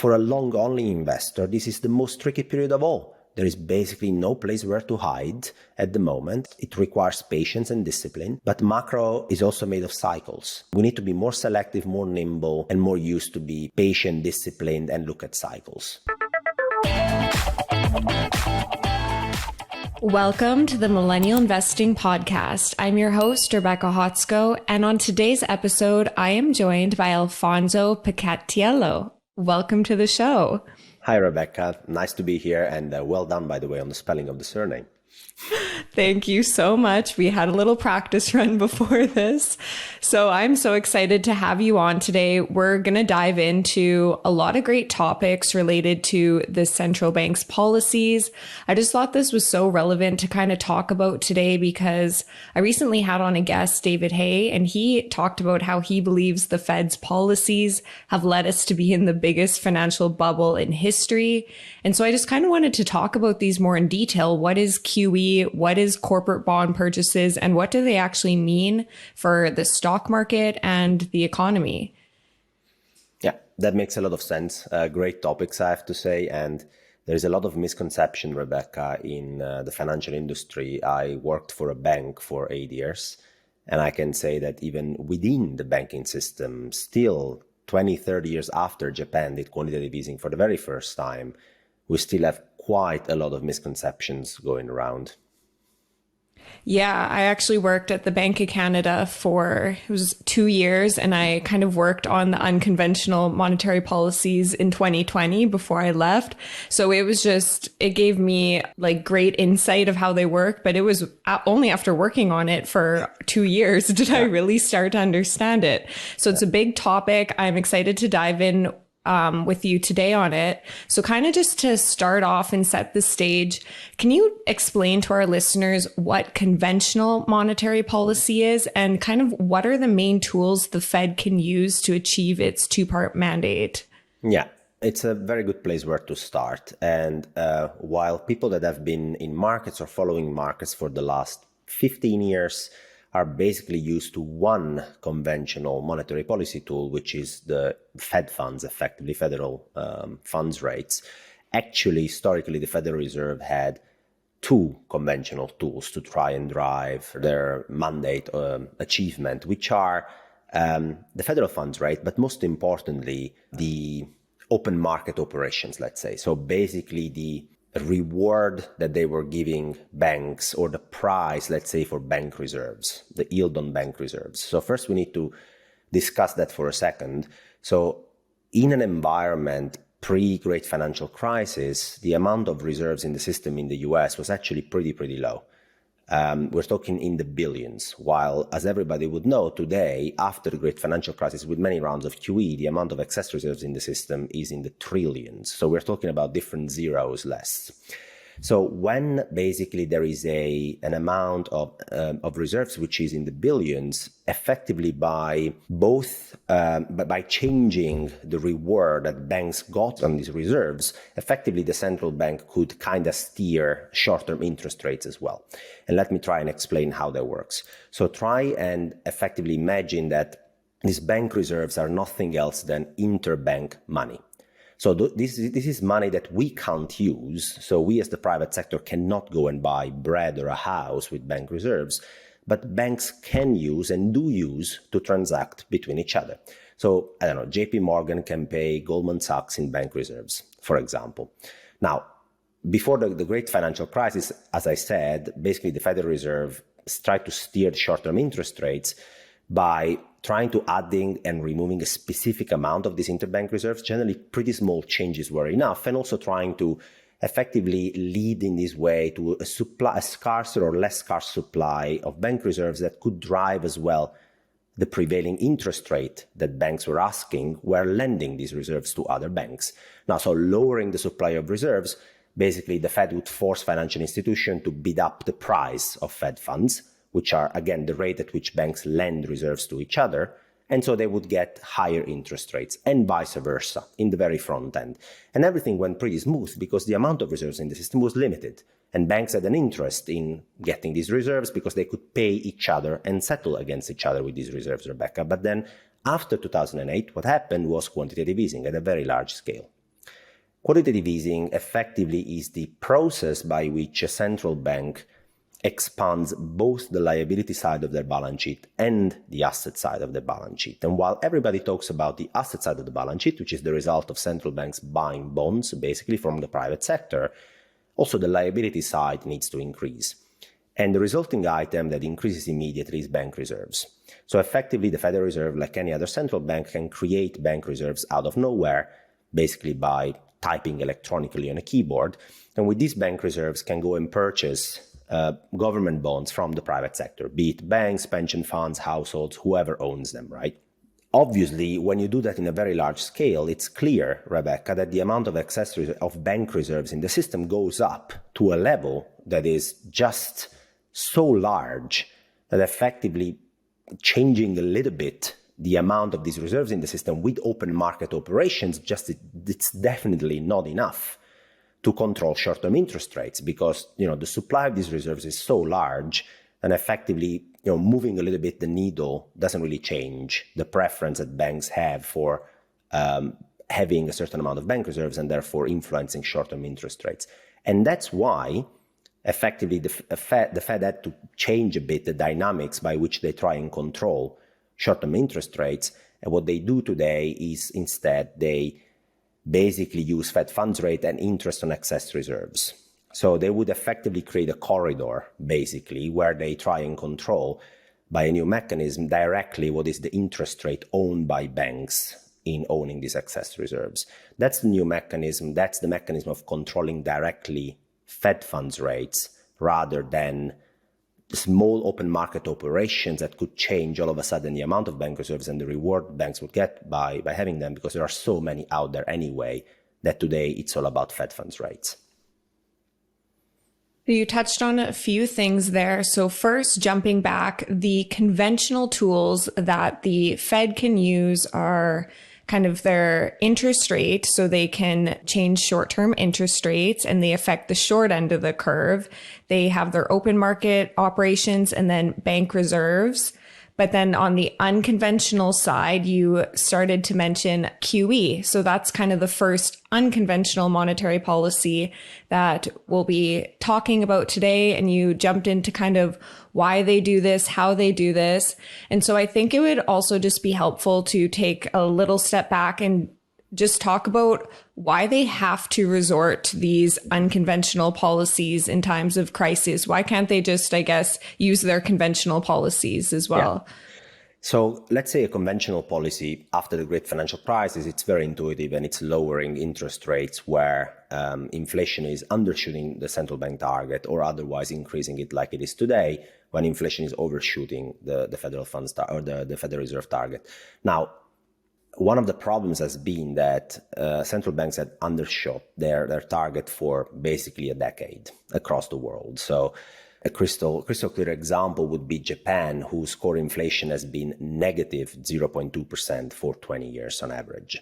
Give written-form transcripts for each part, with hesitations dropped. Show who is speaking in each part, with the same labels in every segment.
Speaker 1: For a long-only investor, this is the most tricky period of all. There is basically no place where to hide at the moment. It requires patience and discipline, but macro is also made of cycles. We need to be more selective, more nimble, and more used to be patient, disciplined, and look at cycles.
Speaker 2: Welcome to the Millennial Investing Podcast. I'm your host, Rebecca Hotsko, and on today's episode, I am joined by Alfonso Peccatiello. Welcome to the show.
Speaker 1: Hi, Rebecca. Nice to be here, and well done, by the way, on the spelling of the surname.
Speaker 2: Thank you so much. We had a little practice run before this. So I'm so excited to have you on today. We're going to dive into a lot of great topics related to the central bank's policies. I just thought this was so relevant to kind of talk about today because I recently had on a guest, David Hay, and he talked about how he believes the Fed's policies have led us to be in the biggest financial bubble in history. And so I just kind of wanted to talk about these more in detail. What is QE? What is corporate bond purchases? And what do they actually mean for the stock market and the economy?
Speaker 1: Yeah, that makes a lot of sense. Great topics, I have to say. And there's a lot of misconception, Rebecca, in the financial industry. I worked for a bank for 8 years. And I can say that even within the banking system, still 20, 30 years after Japan did quantitative easing for the very first time, we still have quite a lot of misconceptions going around.
Speaker 2: Yeah, I actually worked at the Bank of Canada for, it was 2 years, and I kind of worked on the unconventional monetary policies in 2020 before I left. So it was just, it gave me like great insight of how they work, but it was only after working on it for 2 years did I really start to understand it. So it's a big topic. I'm excited to dive in with you today on it. So kind of just to start off and set the stage, can you explain to our listeners what conventional monetary policy is and kind of what are the main tools the Fed can use to achieve its two-part mandate?
Speaker 1: Yeah, it's a very good place where to start. And while people that have been in markets or following markets for the last 15 years are basically used to one conventional monetary policy tool, which is the Fed funds, effectively federal funds rates. Actually, historically, the Federal Reserve had two conventional tools to try and drive their mandate achievement, which are the federal funds rate, but most importantly, the open market operations, let's say. So basically the reward that they were giving banks, or the price, let's say, for bank reserves, the yield on bank reserves. So first we need to discuss that for a second. So in an environment pre-great financial crisis, the amount of reserves in the system in the US was actually pretty low. We're talking in the billions, while, as everybody would know, today, after the great financial crisis, with many rounds of QE, the amount of excess reserves in the system is in the trillions. So we're talking about different zeros less. So when basically there is an amount of reserves which is in the billions, effectively by both by changing the reward that banks got on these reserves, effectively the central bank could kind of steer short-term interest rates as well. And let me try and explain how that works. So try and effectively imagine that these bank reserves are nothing else than interbank money. So this is money that we can't use. So we as the private sector cannot go and buy bread or a house with bank reserves, but banks can use and do use to transact between each other. So, I don't know, JP Morgan can pay Goldman Sachs in bank reserves, for example. Now, before the great financial crisis, as I said, basically the Federal Reserve tried to steer the short-term interest rates by trying to adding and removing a specific amount of these interbank reserves. Generally, pretty small changes were enough, and also trying to effectively lead in this way to a scarcer or less scarce supply of bank reserves that could drive as well the prevailing interest rate that banks were asking were lending these reserves to other banks. Now, so lowering the supply of reserves, basically the Fed would force financial institutions to bid up the price of Fed funds, which are, again, the rate at which banks lend reserves to each other. And so they would get higher interest rates and vice versa in the very front end. And everything went pretty smooth because the amount of reserves in the system was limited. And banks had an interest in getting these reserves because they could pay each other and settle against each other with these reserves, Rebecca. But then after 2008, what happened was quantitative easing at a very large scale. Quantitative easing effectively is the process by which a central bank expands both the liability side of their balance sheet and the asset side of the balance sheet. And while everybody talks about the asset side of the balance sheet, which is the result of central banks buying bonds, basically from the private sector, also the liability side needs to increase. And the resulting item that increases immediately is bank reserves. So effectively, the Federal Reserve, like any other central bank, can create bank reserves out of nowhere, basically by typing electronically on a keyboard. And with these bank reserves can go and purchase government bonds from the private sector, be it banks, pension funds, households, whoever owns them, right? Obviously, when you do that in a very large scale, it's clear, Rebecca, that the amount of excess of bank reserves in the system goes up to a level that is just so large that effectively changing a little bit the amount of these reserves in the system with open market operations, it's definitely not enough to control short-term interest rates, because the supply of these reserves is so large, and effectively moving a little bit the needle doesn't really change the preference that banks have for having a certain amount of bank reserves and therefore influencing short-term interest rates. And that's why effectively the Fed had to change a bit the dynamics by which they try and control short-term interest rates. And what they do today is instead they basically use Fed funds rate and interest on excess reserves. So they would effectively create a corridor, basically, where they try and control by a new mechanism directly what is the interest rate owned by banks in owning these excess reserves. That's the new mechanism. That's the mechanism of controlling directly Fed funds rates rather than small open market operations that could change all of a sudden the amount of bank reserves and the reward banks would get by having them, because there are so many out there anyway that today it's all about Fed funds rates.
Speaker 2: You touched on a few things there. So first, jumping back, the conventional tools that the Fed can use are kind of their interest rate. So they can change short-term interest rates and they affect the short end of the curve. They have their open market operations and then bank reserves. But then on the unconventional side, you started to mention QE. So that's kind of the first unconventional monetary policy that we'll be talking about today. And you jumped into kind of why they do this, how they do this. And so I think it would also just be helpful to take a little step back and just talk about why they have to resort to these unconventional policies in times of crisis. Why can't they just, I guess, use their conventional policies as well?
Speaker 1: Yeah. So let's say a conventional policy after the great financial crisis, it's very intuitive and it's lowering interest rates where inflation is undershooting the central bank target or otherwise increasing it like it is today when inflation is overshooting the federal funds or the Federal Reserve target. Now, one of the problems has been that central banks had undershot their target for basically a decade across the world. So a crystal clear example would be Japan, whose core inflation has been negative 0.2% for 20 years on average.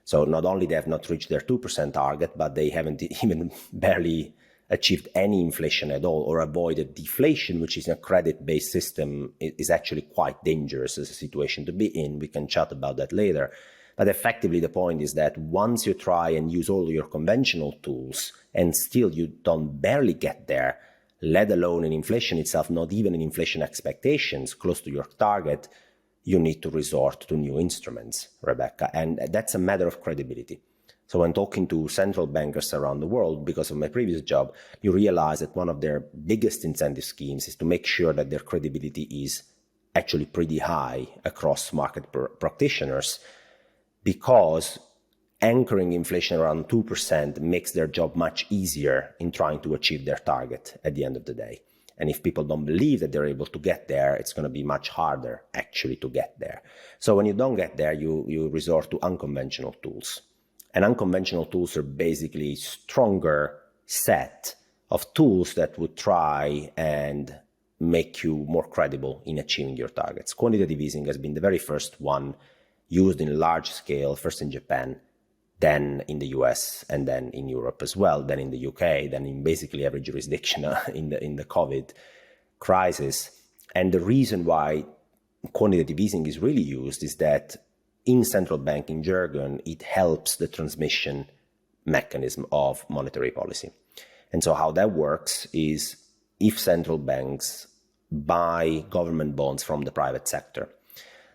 Speaker 1: So not only they have not reached their 2% target, but they haven't even barely achieved any inflation at all or avoided deflation, which is in a credit-based system is actually quite dangerous as a situation to be in. We can chat about that later. But effectively, the point is that once you try and use all your conventional tools and still you don't barely get there, let alone in inflation itself, not even in inflation expectations close to your target, you need to resort to new instruments, Rebecca. And that's a matter of credibility. So when talking to central bankers around the world, because of my previous job, you realize that one of their biggest incentive schemes is to make sure that their credibility is actually pretty high across market practitioners, because anchoring inflation around 2% makes their job much easier in trying to achieve their target at the end of the day. And if people don't believe that they're able to get there, it's going to be much harder actually to get there. So when you don't get there, you resort to unconventional tools. And unconventional tools are basically stronger set of tools that would try and make you more credible in achieving your targets. Quantitative easing has been the very first one used in large scale, first in Japan, then in the US, and then in Europe as well, then in the UK, then in basically every jurisdiction in the COVID crisis. And the reason why quantitative easing is really used is that in central banking jargon, it helps the transmission mechanism of monetary policy. And so how that works is if central banks buy government bonds from the private sector,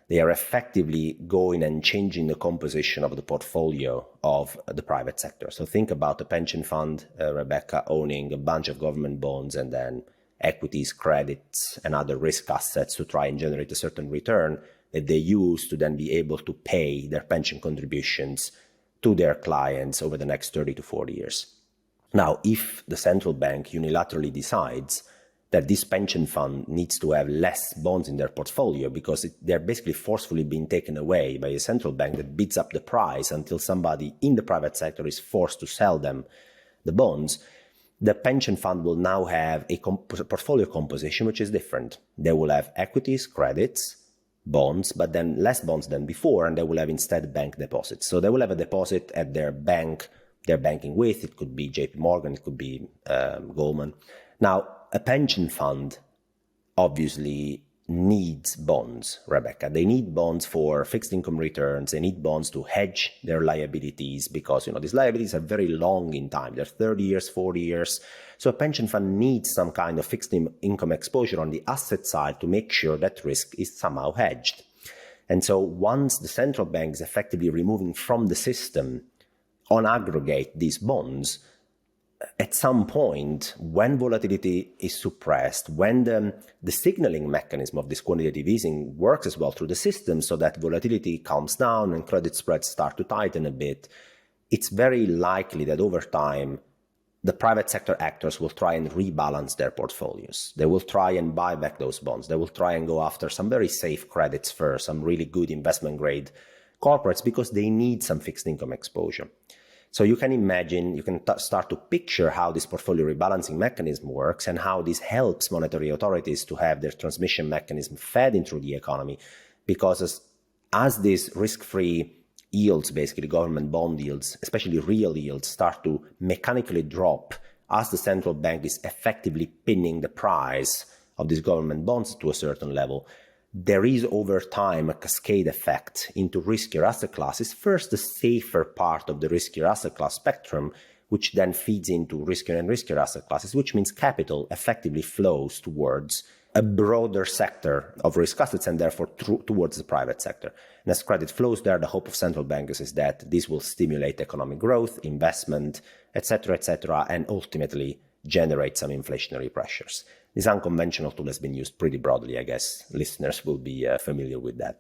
Speaker 1: they are effectively going and changing the composition of the portfolio of the private sector. So think about a pension fund, Rebecca, owning a bunch of government bonds and then equities, credits, and other risk assets to try and generate a certain return that they use to then be able to pay their pension contributions to their clients over the next 30 to 40 years. Now, if the central bank unilaterally decides that this pension fund needs to have less bonds in their portfolio because they're basically forcefully being taken away by a central bank that bids up the price until somebody in the private sector is forced to sell them the bonds, the pension fund will now have a portfolio composition which is different. They will have equities, credits, bonds, but then less bonds than before, and they will have instead bank deposits. So they will have a deposit at their bank they're banking with. It could be JP Morgan, it could be Goldman. Now, a pension fund obviously needs bonds, Rebecca. They need bonds for fixed income returns. They need bonds to hedge their liabilities because, these liabilities are very long in time. They're 30 years, 40 years. So a pension fund needs some kind of fixed income exposure on the asset side to make sure that risk is somehow hedged. And so once the central bank is effectively removing from the system on aggregate these bonds, at some point, when volatility is suppressed, when the signaling mechanism of this quantitative easing works as well through the system so that volatility calms down and credit spreads start to tighten a bit, it's very likely that over time, the private sector actors will try and rebalance their portfolios. They will try and buy back those bonds. They will try and go after some very safe credits first, some really good investment grade corporates, because they need some fixed income exposure. So you can imagine, you can start to picture how this portfolio rebalancing mechanism works and how this helps monetary authorities to have their transmission mechanism fed into the economy. Because as these risk-free yields, basically government bond yields, especially real yields, start to mechanically drop as the central bank is effectively pinning the price of these government bonds to a certain level, there is over time a cascade effect into riskier asset classes. First, the safer part of the riskier asset class spectrum, which then feeds into riskier and riskier asset classes, which means capital effectively flows towards a broader sector of risk assets and therefore towards the private sector. And as credit flows there, the hope of central bankers is that this will stimulate economic growth, investment, etc., and ultimately generate some inflationary pressures. This unconventional tool has been used pretty broadly. I guess listeners will be familiar with that.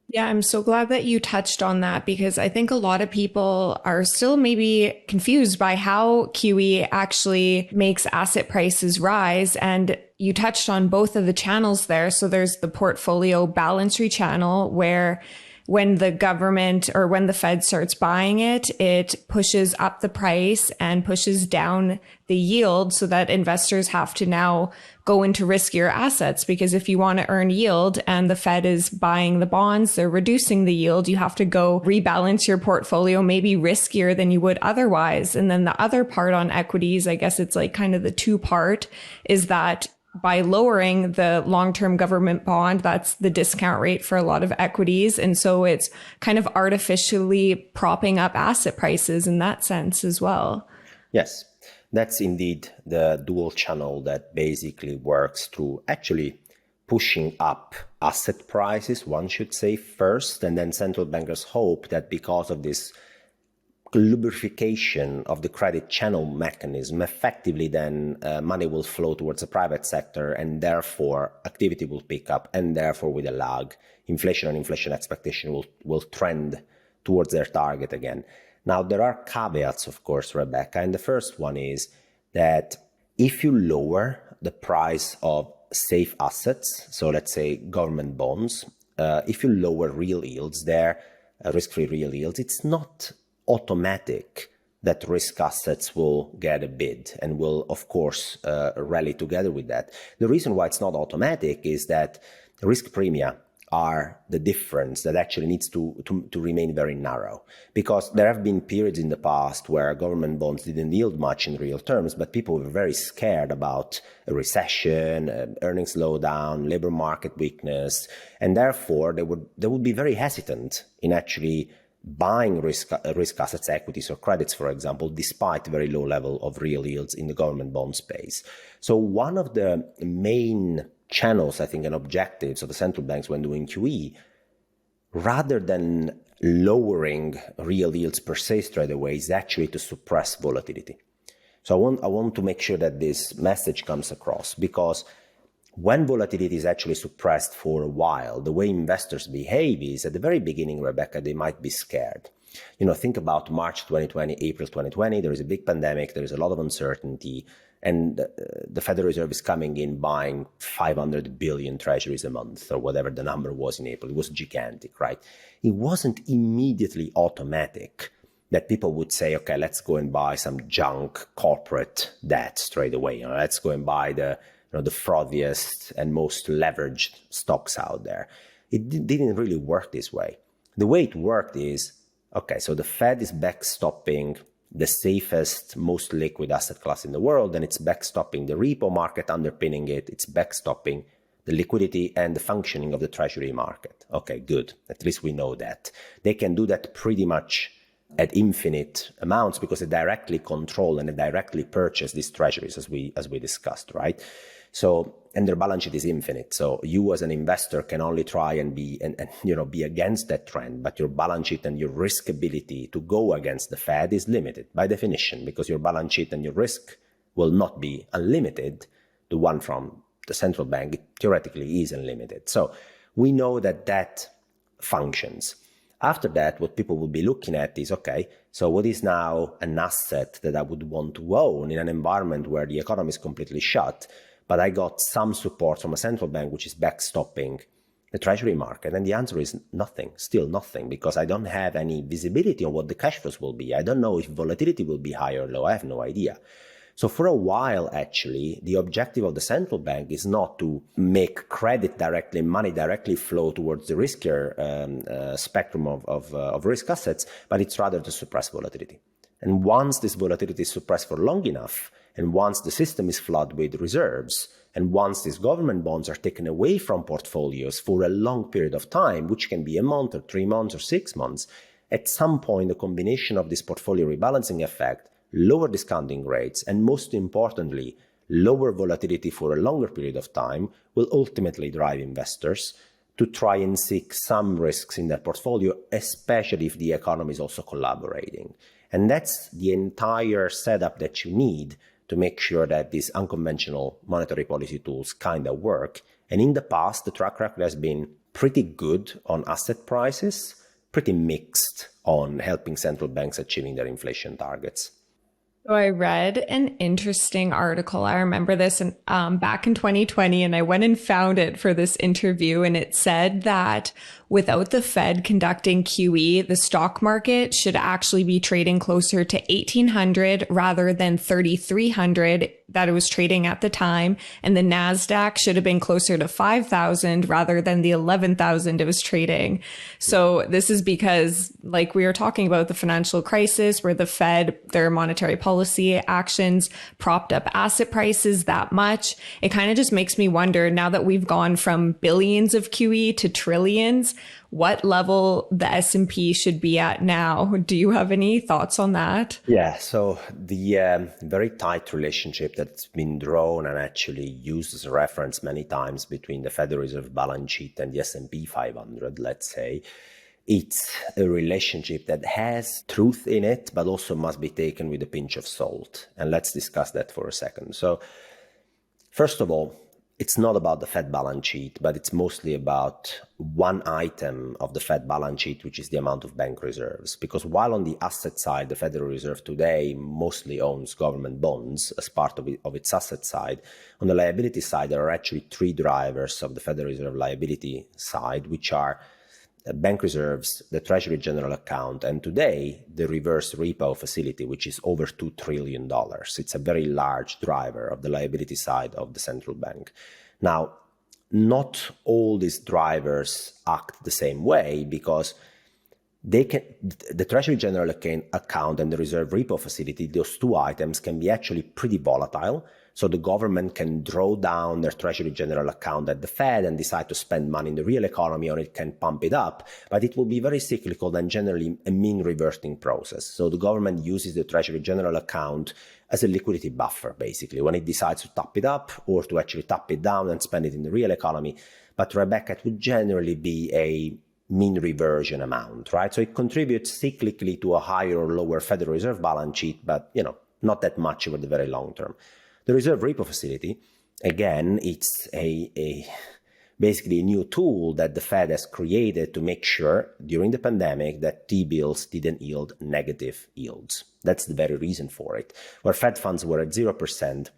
Speaker 2: Yeah, I'm so glad that you touched on that because I think a lot of people are still maybe confused by how QE actually makes asset prices rise. And you touched on both of the channels there. So there's the portfolio balancery channel where when the government or when the Fed starts buying it, it pushes up the price and pushes down the yield so that investors have to now go into riskier assets. Because if you want to earn yield and the Fed is buying the bonds, they're reducing the yield, you have to go rebalance your portfolio, maybe riskier than you would otherwise. And then the other part on equities, I guess it's like kind of the two part, is that by lowering the long-term government bond, that's the discount rate for a lot of equities. And so it's kind of artificially propping up asset prices in that sense as well.
Speaker 1: Yes, that's indeed the dual channel that basically works through actually pushing up asset prices, one should say, first, and then central bankers hope that because of this lubrication of the credit channel mechanism, effectively then money will flow towards the private sector and therefore activity will pick up and therefore with a lag, inflation and inflation expectation will trend towards their target again. Now, there are caveats, of course, Rebecca, and the first one is that if you lower the price of safe assets, so let's say government bonds, if you lower real yields there, risk-free real yields, it's not automatic that risk assets will get a bid and will, of course, rally together with that. The reason why it's not automatic is that risk premia are the difference that actually needs to remain very narrow. Because there have been periods in the past where government bonds didn't yield much in real terms, but people were very scared about a recession, earnings slowdown, labor market weakness, and therefore they would be very hesitant in actually buying risk assets, equities or credits, for example, despite very low level of real yields in the government bond space. So one of the main channels, I think, and objectives of the central banks when doing QE, rather than lowering real yields per se straight away, is actually to suppress volatility. So I want to make sure that this message comes across, because when volatility is actually suppressed for a while, the way investors behave is at the very beginning, Rebecca, they might be scared. Think about March 2020, April 2020, there is a big pandemic, there is a lot of uncertainty, and the Federal Reserve is coming in buying 500 billion treasuries a month, or whatever the number was in April. It was gigantic, right? It wasn't immediately automatic that people would say, okay, let's go and buy some junk corporate debt straight away. Let's go and buy the frothiest and most leveraged stocks out there. It didn't really work this way. The way it worked is, okay, so the Fed is backstopping the safest, most liquid asset class in the world, and it's backstopping the repo market, underpinning it. It's backstopping the liquidity and the functioning of the treasury market. Okay, good. At least we know that. They can do that pretty much at infinite amounts because they directly control and they directly purchase these treasuries, as we discussed, right? So, and their balance sheet is infinite. So you as an investor can only try and be against that trend, but your balance sheet and your risk ability to go against the Fed is limited by definition, because your balance sheet and your risk will not be unlimited. The one from the central bank, it theoretically is unlimited. So we know that functions. After that, what people will be looking at is, okay, so what is now an asset that I would want to own in an environment where the economy is completely shut, but I got some support from a central bank which is backstopping the treasury market? And the answer is nothing, still nothing, because I don't have any visibility on what the cash flows will be. I don't know if volatility will be high or low. I have no idea. So for a while, actually, the objective of the central bank is not to make credit directly, money directly flow towards the riskier spectrum of risk assets, but it's rather to suppress volatility. And once this volatility is suppressed for long enough, and once the system is flooded with reserves, and once these government bonds are taken away from portfolios for a long period of time, which can be a month or 3 months or 6 months, at some point, the combination of this portfolio rebalancing effect, lower discounting rates, and most importantly, lower volatility for a longer period of time will ultimately drive investors to try and seek some risks in their portfolio, especially if the economy is also collaborating. And that's the entire setup that you need to make sure that these unconventional monetary policy tools kind of work. And in the past, the track record has been pretty good on asset prices, pretty mixed on helping central banks achieving their inflation targets.
Speaker 2: So I read an interesting article. I remember this back in 2020, and I went and found it for this interview. And it said that without the Fed conducting QE, the stock market should actually be trading closer to 1,800 rather than 3,300 that it was trading at the time. And the NASDAQ should have been closer to 5,000 rather than the 11,000 it was trading. So this is because, like we were talking about, the financial crisis where the Fed, their monetary policy actions propped up asset prices that much. It kind of just makes me wonder, now that we've gone from billions of QE to trillions, what level the S&P should be at now. Do you have any thoughts on that?
Speaker 1: Yeah, so the very tight relationship that's been drawn and actually used as a reference many times between the Federal Reserve balance sheet and the S&P 500, let's say, it's a relationship that has truth in it, but also must be taken with a pinch of salt. And let's discuss that for a second. So first of all, it's not about the Fed balance sheet, but it's mostly about one item of the Fed balance sheet, which is the amount of bank reserves. Because while on the asset side, the Federal Reserve today mostly owns government bonds as part of its asset side, on the liability side, there are actually three drivers of the Federal Reserve liability side, which are bank reserves, the Treasury General Account, and today the reverse repo facility, which is over $2 trillion. It's a very large driver of the liability side of the central bank. Now, not all these drivers act the same way, because the Treasury General Account and the reserve repo facility, those two items can be actually pretty volatile. So the government can draw down their Treasury General account at the Fed and decide to spend money in the real economy, or it can pump it up. But it will be very cyclical and generally a mean reverting process. So the government uses the Treasury General account as a liquidity buffer, basically, when it decides to top it up or to actually top it down and spend it in the real economy. But Rebecca, it would generally be a mean reversion amount, right? So it contributes cyclically to a higher or lower Federal Reserve balance sheet, but, not that much over the very long term. The reserve repo facility, again, it's basically a new tool that the Fed has created to make sure during the pandemic that T-bills didn't yield negative yields. That's the very reason for it. Where Fed funds were at 0%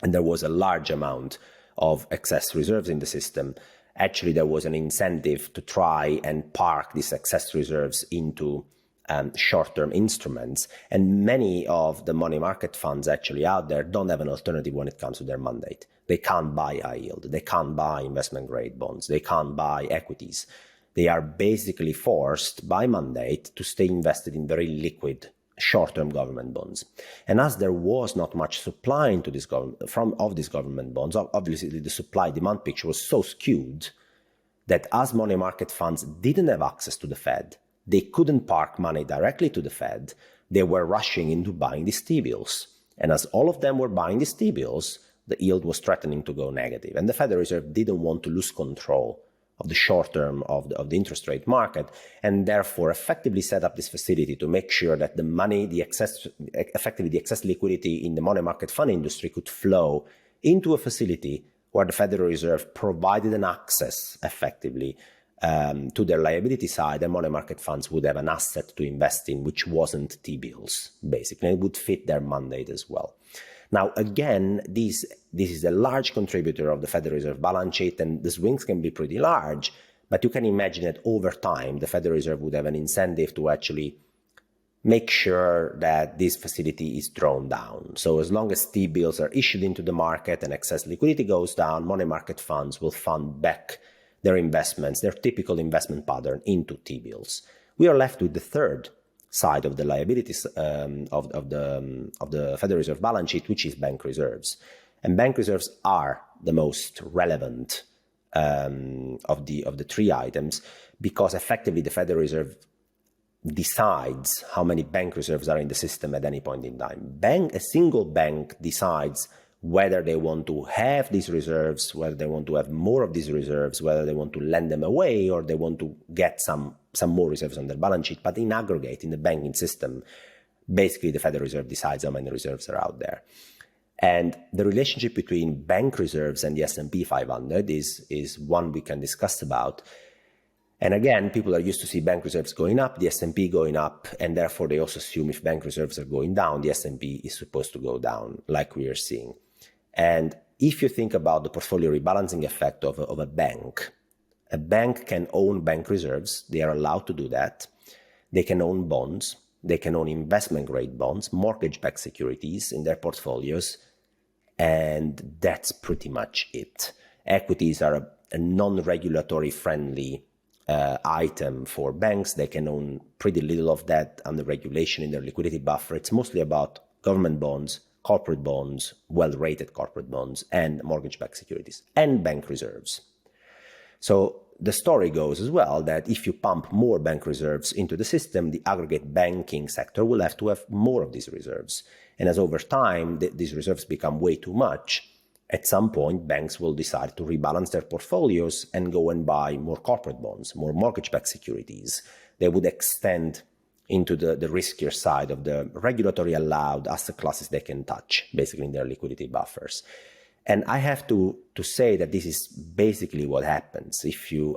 Speaker 1: and there was a large amount of excess reserves in the system, actually there was an incentive to try and park these excess reserves into short-term instruments. And many of the money market funds actually out there don't have an alternative when it comes to their mandate. They can't buy high yield. They can't buy investment grade bonds. They can't buy equities. They are basically forced by mandate to stay invested in very liquid short-term government bonds. And as there was not much supply into this of these government bonds, obviously the supply-demand picture was so skewed that as money market funds didn't have access to the Fed, they couldn't park money directly to the Fed. They were rushing into buying these T-bills. And as all of them were buying these T-bills, the yield was threatening to go negative. And the Federal Reserve didn't want to lose control of the short term of the interest rate market, and therefore effectively set up this facility to make sure that the money, the excess liquidity in the money market fund industry could flow into a facility where the Federal Reserve provided an access effectively to their liability side, and money market funds would have an asset to invest in, which wasn't T-bills, basically. And it would fit their mandate as well. Now, again, this is a large contributor of the Federal Reserve balance sheet, and the swings can be pretty large, but you can imagine that over time, the Federal Reserve would have an incentive to actually make sure that this facility is drawn down. So as long as T-bills are issued into the market and excess liquidity goes down, money market funds will fund back their investments, their typical investment pattern, into T-bills. We are left with the third side of the liabilities of the Federal Reserve balance sheet, which is bank reserves. And bank reserves are the most relevant of the three items, because effectively the Federal Reserve decides how many bank reserves are in the system at any point in time. A single bank decides whether they want to have these reserves, whether they want to have more of these reserves, whether they want to lend them away, or they want to get some more reserves on their balance sheet. But in aggregate, in the banking system, basically the Federal Reserve decides how many reserves are out there. And the relationship between bank reserves and the S&P 500 is one we can discuss about. And again, people are used to see bank reserves going up, the S&P going up, and therefore they also assume if bank reserves are going down, the S&P is supposed to go down, like we are seeing. And if you think about the portfolio rebalancing effect of a bank can own bank reserves. They are allowed to do that. They can own bonds. They can own investment-grade bonds, mortgage-backed securities in their portfolios, and that's pretty much it. Equities are a non-regulatory friendly item for banks. They can own pretty little of that under regulation in their liquidity buffer. It's mostly about government bonds, corporate bonds, well-rated corporate bonds, and mortgage-backed securities, and bank reserves. So the story goes as well that if you pump more bank reserves into the system, the aggregate banking sector will have to have more of these reserves. And as over time, these reserves become way too much, at some point, banks will decide to rebalance their portfolios and go and buy more corporate bonds, more mortgage-backed securities. They would extend into the riskier side of the regulatory allowed asset classes they can touch, basically in their liquidity buffers. And I have to say that this is basically what happens.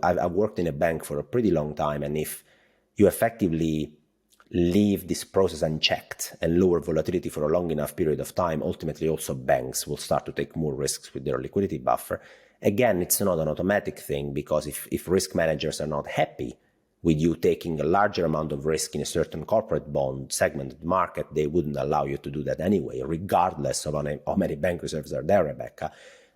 Speaker 1: I've worked in a bank for a pretty long time, and if you effectively leave this process unchecked and lower volatility for a long enough period of time, ultimately also banks will start to take more risks with their liquidity buffer. Again, it's not an automatic thing, because if risk managers are not happy with you taking a larger amount of risk in a certain corporate bond segment of the market, they wouldn't allow you to do that anyway, regardless of how many bank reserves are there, Rebecca.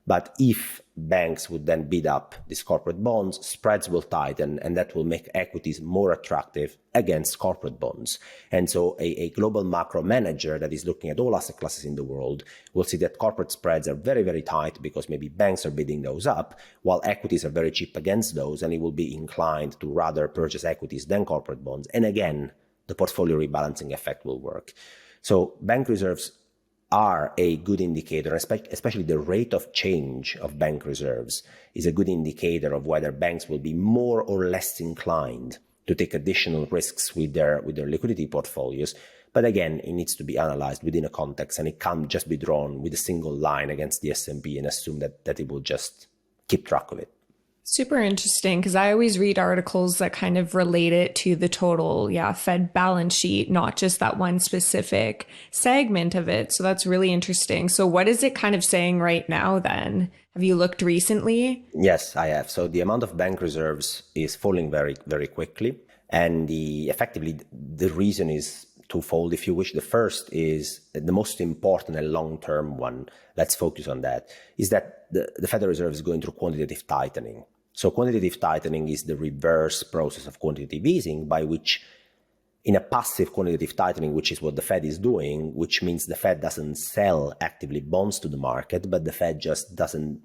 Speaker 1: But if banks would then bid up these corporate bonds, spreads will tighten, and that will make equities more attractive against corporate bonds. And so a global macro manager that is looking at all asset classes in the world will see that corporate spreads are very, very tight because maybe banks are bidding those up, while equities are very cheap against those, and it will be inclined to rather purchase equities than corporate bonds. And again, the portfolio rebalancing effect will work. So bank reserves are a good indicator, especially the rate of change of bank reserves is a good indicator of whether banks will be more or less inclined to take additional risks with their liquidity portfolios. But again, it needs to be analyzed within a context, and it can't just be drawn with a single line against the S&P and assume that it will just keep track of it.
Speaker 2: Super interesting, because I always read articles that kind of relate it to the total, Fed balance sheet, not just that one specific segment of it. So that's really interesting. So what is it kind of saying right now then? Have you looked recently?
Speaker 1: Yes, I have. So the amount of bank reserves is falling very, very quickly. And effectively, the reason is twofold, if you wish. The first is the most important and long-term one. Let's focus on that, is that the Federal Reserve is going through quantitative tightening. So quantitative tightening is the reverse process of quantitative easing, by which in a passive quantitative tightening, which is what the Fed is doing, which means the Fed doesn't sell actively bonds to the market, but the Fed just doesn't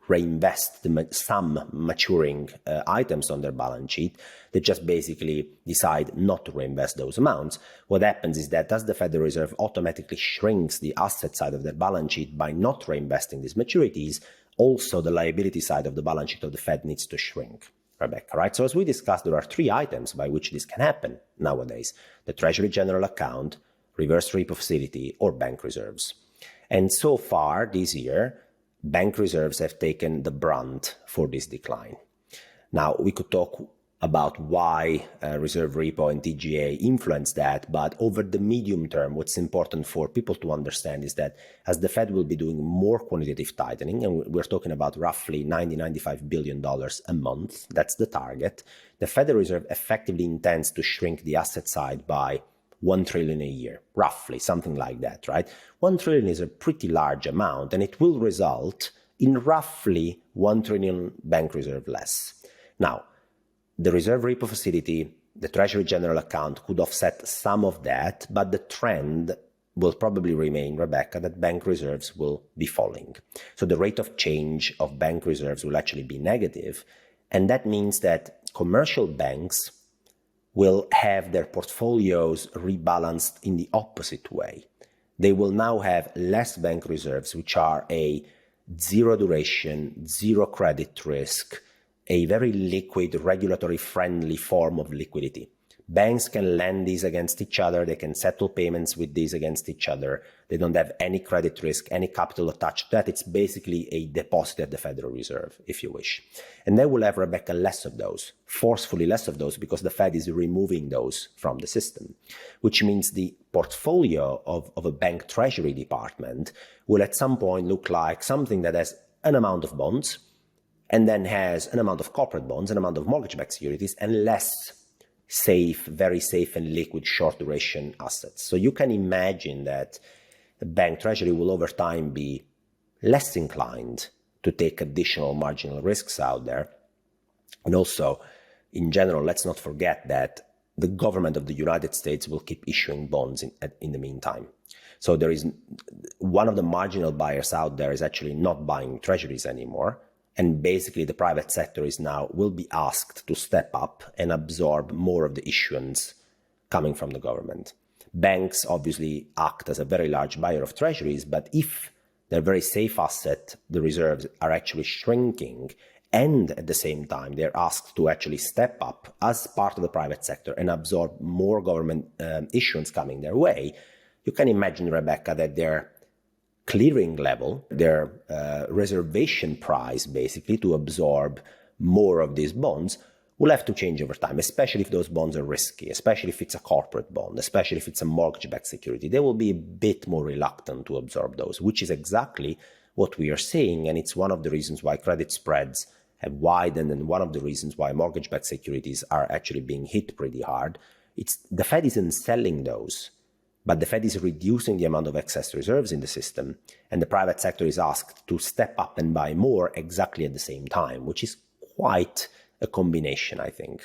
Speaker 1: reinvest some maturing items on their balance sheet. They just basically decide not to reinvest those amounts. What happens is that as the Federal Reserve automatically shrinks the asset side of their balance sheet by not reinvesting these maturities, also the liability side of the balance sheet of the Fed needs to shrink, Rebecca, right? So as we discussed, there are three items by which this can happen nowadays: the Treasury General Account, reverse repo facility, or bank reserves. And so far this year, bank reserves have taken the brunt for this decline. Now, we could talk about why reserve repo and TGA influence that, but over the medium term, what's important for people to understand is that as the Fed will be doing more quantitative tightening, and we're talking about roughly $95 billion a month, that's the target, the Federal Reserve effectively intends to shrink the asset side by $1 trillion a year, roughly, something like that, right? $1 trillion is a pretty large amount, and it will result in roughly $1 trillion bank reserve less. Now, the reserve repo facility, the Treasury General Account could offset some of that, but the trend will probably remain, Rebecca, that bank reserves will be falling. So the rate of change of bank reserves will actually be negative, and that means that commercial banks will have their portfolios rebalanced in the opposite way. They will now have less bank reserves, which are a zero duration, zero credit risk, a very liquid, regulatory-friendly form of liquidity. Banks can lend these against each other. They can settle payments with these against each other. They don't have any credit risk, any capital attached to that. It's basically a deposit at the Federal Reserve, if you wish. And they will have, Rebecca, less of those, forcefully less of those, because the Fed is removing those from the system, which means the portfolio of a bank treasury department will at some point look like something that has an amount of bonds, and then has an amount of corporate bonds, an amount of mortgage-backed securities, and less safe, very safe and liquid short duration assets. So you can imagine that the bank treasury will over time be less inclined to take additional marginal risks out there. And also, in general, let's not forget that the government of the United States will keep issuing bonds in the meantime. So there is one of the marginal buyers out there is actually not buying treasuries anymore. And basically the private sector will be asked to step up and absorb more of the issuance coming from the government. Banks obviously act as a very large buyer of treasuries, but if they're very safe asset, the reserves are actually shrinking, and at the same time they're asked to actually step up as part of the private sector and absorb more government issuance coming their way, you can imagine, Rebecca, that they're clearing level, their reservation price basically to absorb more of these bonds will have to change over time, especially if those bonds are risky, especially if it's a corporate bond, especially if it's a mortgage-backed security. They will be a bit more reluctant to absorb those, which is exactly what we are seeing. And it's one of the reasons why credit spreads have widened, and one of the reasons why mortgage-backed securities are actually being hit pretty hard. It's the Fed isn't selling those But the Fed is reducing the amount of excess reserves in the system, and the private sector is asked to step up and buy more exactly at the same time, which is quite a combination, I think.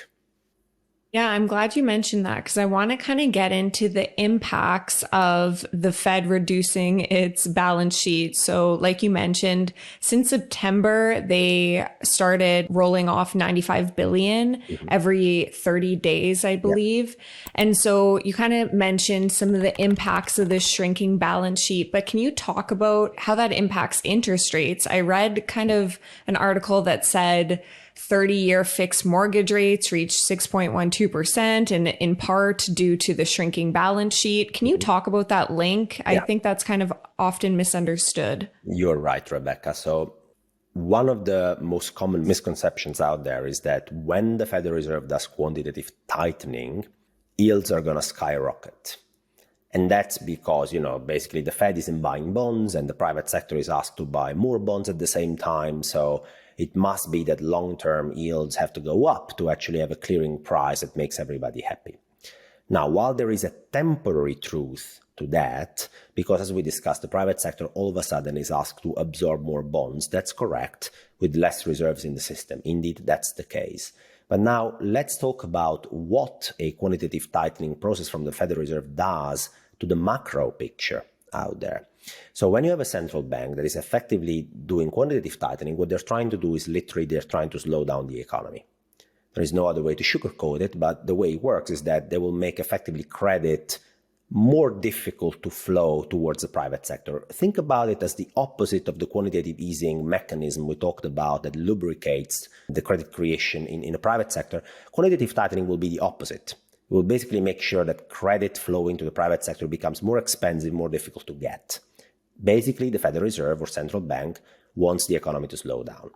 Speaker 2: Yeah, I'm glad you mentioned that because I want to kind of get into the impacts of the Fed reducing its balance sheet. So, like you mentioned, since September, they started rolling off 95 billion every 30 days, I
Speaker 1: Yeah.
Speaker 2: believe. And so you kind of mentioned some of the impacts of this shrinking balance sheet, but can you talk about how that impacts interest rates? I read kind of an article that said 30-year fixed mortgage rates reached 6.12%, and in part due to the shrinking balance sheet. Can you talk about that link? I
Speaker 1: Yeah,
Speaker 2: think that's kind of often misunderstood.
Speaker 1: you're right, Rebecca. So one of the most common misconceptions out there is that when the Federal Reserve does quantitative tightening, yields are going to skyrocket. And that's because, basically the Fed isn't buying bonds and the private sector is asked to buy more bonds at the same time. So it must be that long-term yields have to go up to actually have a clearing price that makes everybody happy. Now, while there is a temporary truth to that, because as we discussed, the private sector all of a sudden is asked to absorb more bonds, that's correct, with less reserves in the system. Indeed, that's the case. But now let's talk about what a quantitative tightening process from the Federal Reserve does to the macro picture out there. So when you have a central bank that is effectively doing quantitative tightening, what they're trying to do is literally they're trying to slow down the economy. There is no other way to sugarcoat it, but the way it works is that they will make effectively credit more difficult to flow towards the private sector. Think about it as the opposite of the quantitative easing mechanism we talked about that lubricates the credit creation in the private sector. Quantitative tightening will be the opposite. It will basically make sure that credit flowing to the private sector becomes more expensive, more difficult to get. Basically, the Federal Reserve or central bank wants the economy to slow down.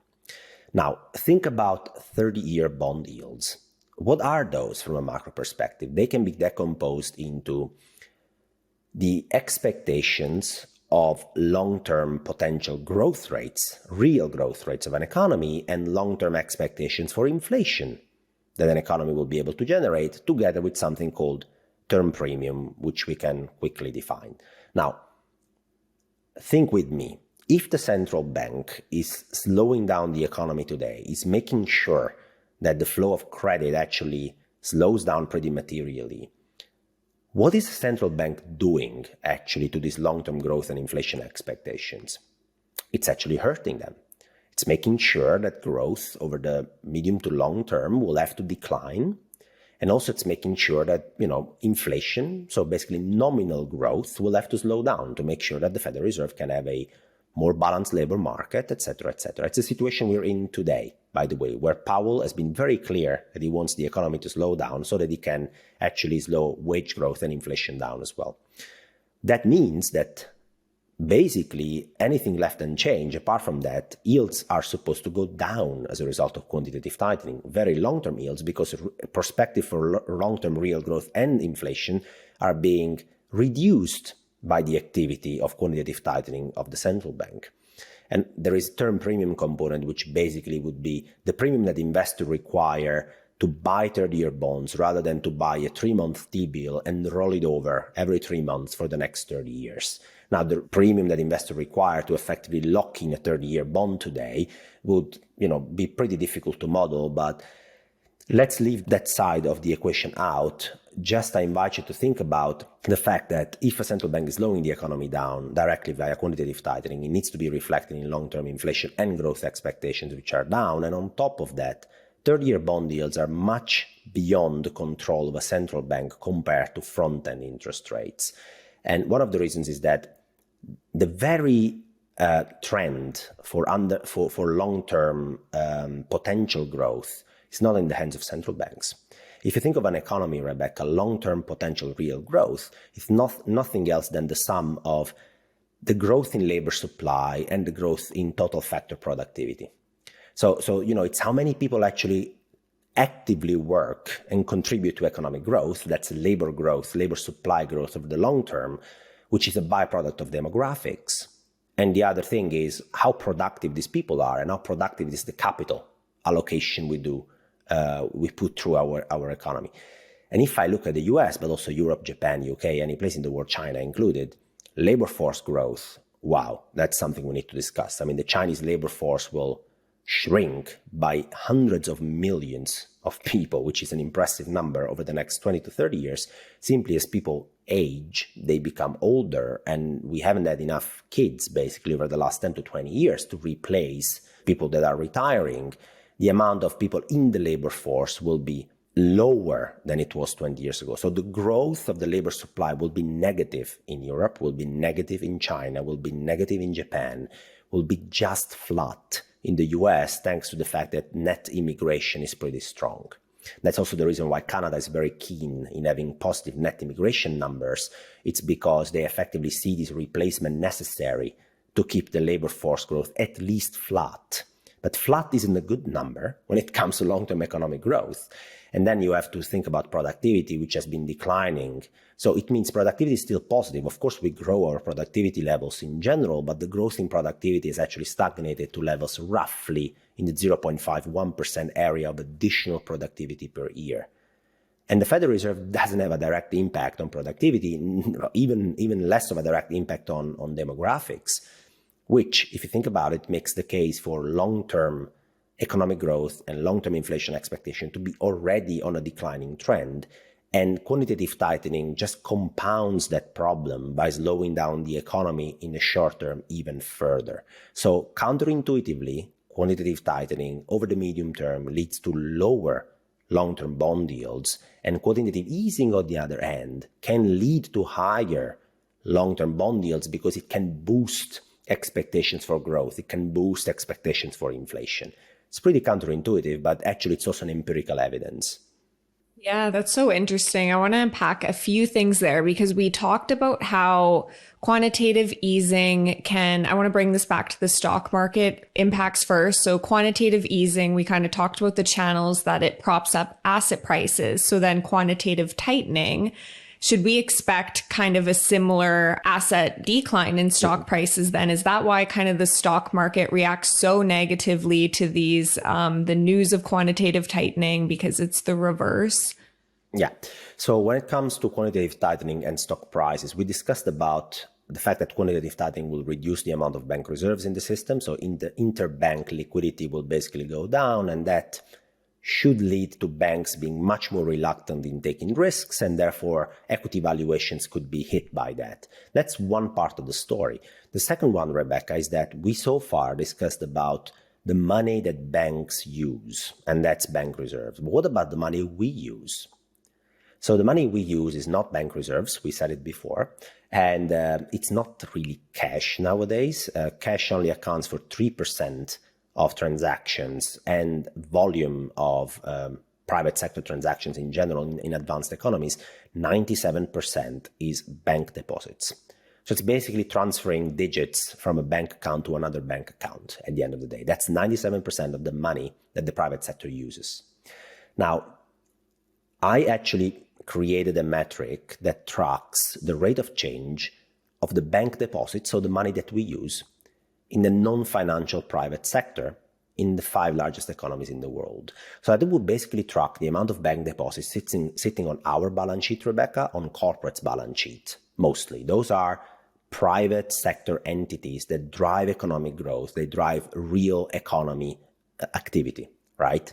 Speaker 1: Now, think about 30-year bond yields. What are those from a macro perspective? They can be decomposed into the expectations of long-term potential growth rates, real growth rates of an economy, and long-term expectations for inflation that an economy will be able to generate, together with something called term premium, which we can quickly define. Now, think with me. If the central bank is slowing down the economy today, is making sure that the flow of credit actually slows down pretty materially, what is the central bank doing actually to these long-term growth and inflation expectations? It's actually hurting them. It's making sure that growth over the medium to long term will have to decline. And also it's making sure that, inflation, so basically nominal growth, will have to slow down to make sure that the Federal Reserve can have a more balanced labor market, etc., etc. It's a situation we're in today, by the way, where Powell has been very clear that he wants the economy to slow down so that he can actually slow wage growth and inflation down as well. That means that basically anything left unchanged, apart from that, yields are supposed to go down as a result of quantitative tightening, very long-term yields, because perspective for long-term real growth and inflation are being reduced by the activity of quantitative tightening of the central bank. And there is a term premium component, which basically would be the premium that investors require to buy 30-year bonds rather than to buy a 3-month T-bill and roll it over every 3 months for the next 30 years. Now, the premium that investors require to effectively lock in a 30-year bond today would, be pretty difficult to model, but let's leave that side of the equation out. Just I invite you to think about the fact that if a central bank is slowing the economy down directly via quantitative tightening, it needs to be reflected in long-term inflation and growth expectations, which are down. And on top of that, 30-year bond yields are much beyond the control of a central bank compared to front-end interest rates. And one of the reasons is that the very trend for long-term potential growth is not in the hands of central banks. If you think of an economy, Rebecca, long-term potential real growth is nothing else than the sum of the growth in labor supply and the growth in total factor productivity. So it's how many people actually actively work and contribute to economic growth. That's labor growth, labor supply growth over the long term, which is a byproduct of demographics. And the other thing is how productive these people are and how productive is the capital allocation we put through our economy. And if I look at the US, but also Europe, Japan, UK, any place in the world, China included, labor force growth, wow, that's something we need to discuss. I mean, the Chinese labor force will shrink by hundreds of millions of people, which is an impressive number over the next 20 to 30 years, simply as people age, they become older, and we haven't had enough kids basically over the last 10 to 20 years to replace people that are retiring. The amount of people in the labor force will be lower than it was 20 years ago. So the growth of the labor supply will be negative in Europe, will be negative in China, will be negative in Japan, will be just flat in the US, thanks to the fact that net immigration is pretty strong. That's also the reason why Canada is very keen in having positive net immigration numbers. It's because they effectively see this replacement necessary to keep the labor force growth at least flat. But flat isn't a good number when it comes to long-term economic growth. And then you have to think about productivity, which has been declining. So it means productivity is still positive. Of course, we grow our productivity levels in general, but the growth in productivity is actually stagnated to levels roughly in the 0.51% area of additional productivity per year. And the Federal Reserve doesn't have a direct impact on productivity, even less of a direct impact on demographics, which, if you think about it, makes the case for long-term economic growth and long-term inflation expectation to be already on a declining trend. And quantitative tightening just compounds that problem by slowing down the economy in the short term even further. So counterintuitively, quantitative tightening over the medium term leads to lower long-term bond yields, and quantitative easing, on the other hand, can lead to higher long-term bond yields because it can boost expectations for growth. It can boost expectations for inflation. It's pretty counterintuitive, but actually it's also an empirical evidence.
Speaker 2: Yeah, that's so interesting. I want to unpack a few things there because we talked about how quantitative easing I want to bring this back to the stock market impacts first. So quantitative easing, we kind of talked about the channels that it props up asset prices. So then quantitative tightening, should we expect kind of a similar asset decline in stock prices then? Is that why kind of the stock market reacts so negatively to these, the news of quantitative tightening, because it's the reverse?
Speaker 1: Yeah. So when it comes to quantitative tightening and stock prices, we discussed about the fact that quantitative tightening will reduce the amount of bank reserves in the system. So in the interbank liquidity will basically go down, and that should lead to banks being much more reluctant in taking risks, and therefore equity valuations could be hit by that. That's one part of the story. The second one, Rebecca, is that we so far discussed about the money that banks use, and that's bank reserves. But what about the money we use? So the money we use is not bank reserves, we said it before, and it's not really cash nowadays. Cash only accounts for 3% of transactions and volume of private sector transactions in general in advanced economies. 97% is bank deposits. So it's basically transferring digits from a bank account to another bank account at the end of the day. That's 97% of the money that the private sector uses. Now, I actually created a metric that tracks the rate of change of the bank deposits, so the money that we use, in the non-financial private sector in the 5 largest economies in the world. So that would basically track the amount of bank deposits sitting on our balance sheet, Rebecca, on corporate's balance sheet, mostly. Those are private sector entities that drive economic growth. They drive real economy activity, right?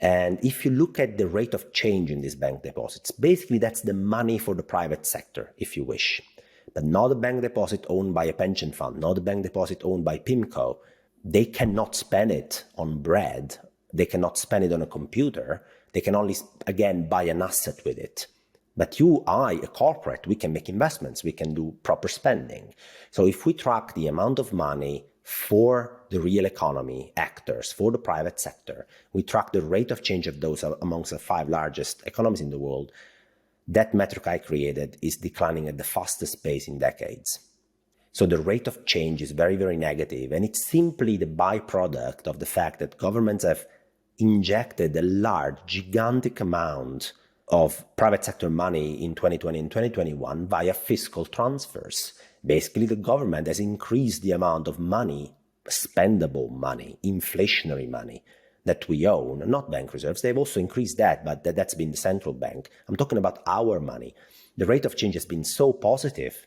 Speaker 1: And if you look at the rate of change in these bank deposits, basically that's the money for the private sector, if you wish. But not a bank deposit owned by a pension fund, not a bank deposit owned by PIMCO. They cannot spend it on bread. They cannot spend it on a computer. They can only, again, buy an asset with it. But I, a corporate, we can make investments. We can do proper spending. So if we track the amount of money for the real economy actors, for the private sector, we track the rate of change of those amongst the 5 largest economies in the world, that metric I created is declining at the fastest pace in decades. So the rate of change is very, very negative, and it's simply the byproduct of the fact that governments have injected a large, gigantic amount of private sector money in 2020 and 2021 via fiscal transfers. Basically, the government has increased the amount of money, spendable money, inflationary money, that we own, not bank reserves. They've also increased that, but that's been the central bank. I'm talking about our money. The rate of change has been so positive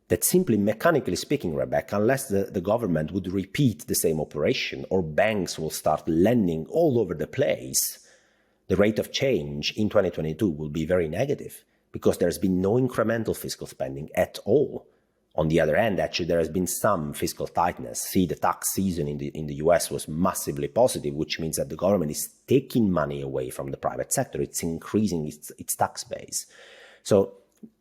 Speaker 1: that simply mechanically speaking, Rebecca, unless the government would repeat the same operation or banks will start lending all over the place, the rate of change in 2022 will be very negative because there's been no incremental fiscal spending at all. On the other hand, actually, there has been some fiscal tightness. See, the tax season in the US was massively positive, which means that the government is taking money away from the private sector. It's increasing its tax base. So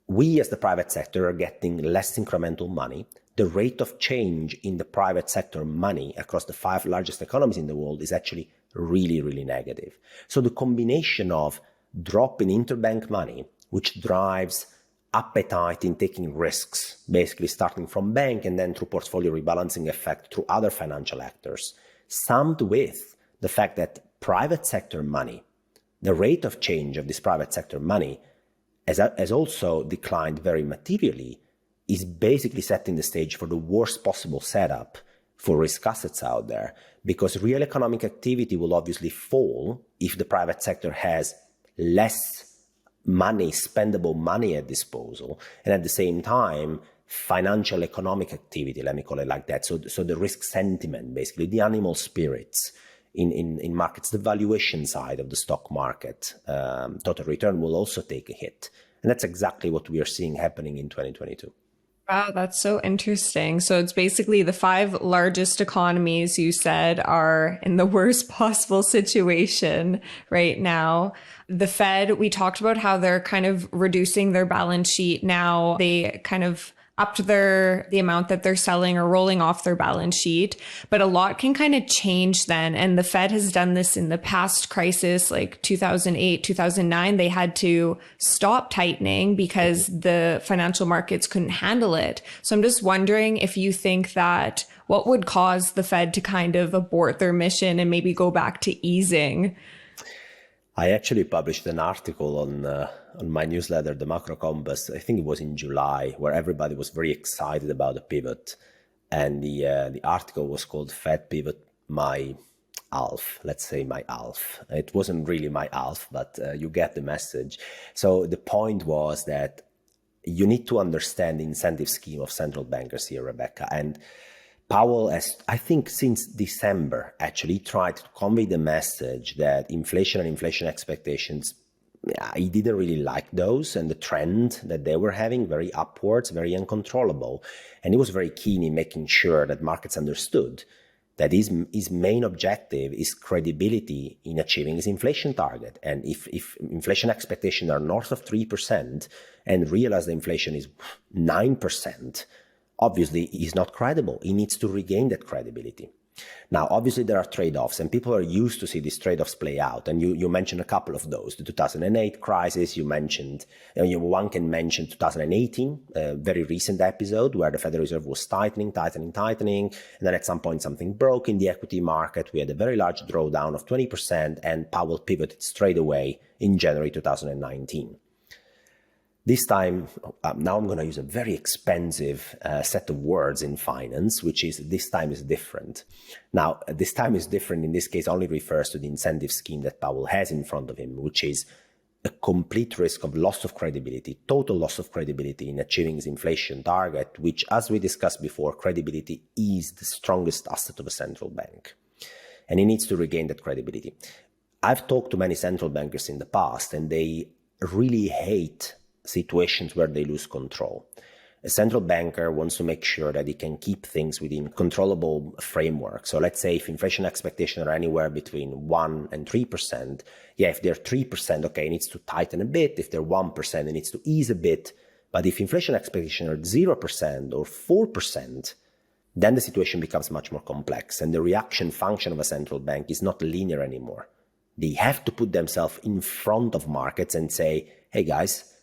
Speaker 1: we as the private sector are getting less incremental money. The rate of change in the private sector money across the 5 largest economies in the world is actually really, really negative. So the combination of drop in interbank money, which drives appetite in taking risks, basically starting from bank and then through portfolio rebalancing effect through other financial actors, summed with the fact that private sector money, the rate of change of this private sector money has also declined very materially, is basically setting the stage for the worst possible setup for risk assets out there, because real economic activity will obviously fall if the private sector has less money, spendable money at disposal, and at the same time, financial economic activity, let me call it like that. So the risk sentiment, basically the animal spirits in markets, the valuation side of the stock market, total return will also take a hit. And that's exactly what we are seeing happening in 2022.
Speaker 2: Wow, that's so interesting. So it's basically the 5 largest economies you said are in the worst possible situation right now. The Fed, we talked about how they're kind of reducing their balance sheet now. They kind of upped the amount that they're selling or rolling off their balance sheet. But a lot can kind of change then. And the Fed has done this in the past crisis, like 2008, 2009. They had to stop tightening because the financial markets couldn't handle it. So I'm just wondering if you think that what would cause the Fed to kind of abort their mission and maybe go back to easing?
Speaker 1: I actually published an article on my newsletter, The Macro Compass, I think it was in July, where everybody was very excited about the pivot. And the article was called Fed Pivot, My Alf, let's say my Alf. It wasn't really my Alf, but you get the message. So the point was that you need to understand the incentive scheme of central bankers here, Rebecca. And Powell has, I think since December, actually tried to convey the message that inflation and inflation expectations, he didn't really like those, and the trend that they were having, very upwards, very uncontrollable. And he was very keen in making sure that markets understood that his main objective is credibility in achieving his inflation target. And if inflation expectations are north of 3% and realize the inflation is 9%, obviously, he's not credible. He needs to regain that credibility. Now, obviously, there are trade-offs, and people are used to see these trade-offs play out. And you mentioned a couple of those. The 2008 crisis, you mentioned, one can mention 2018, a very recent episode where the Federal Reserve was tightening. And then at some point, something broke in the equity market. We had a very large drawdown of 20%, and Powell pivoted straight away in January 2019. This time, now I'm going to use a very expensive set of words in finance, which is this time is different. Now, this time is different in this case only refers to the incentive scheme that Powell has in front of him, which is a complete risk of loss of credibility, total loss of credibility in achieving his inflation target, which, as we discussed before, credibility is the strongest asset of a central bank. And he needs to regain that credibility. I've talked to many central bankers in the past, and they really hate situations where they lose control. A central banker wants to make sure that he can keep things within controllable framework. So let's say if inflation expectations are anywhere between 1 and 3%, if they're 3%, okay, it needs to tighten a bit. If they're 1%, it needs to ease a bit. But if inflation expectations are 0% or 4%, then the situation becomes much more complex. And the reaction function of a central bank is not linear anymore. They have to put themselves in front of markets and say, hey guys,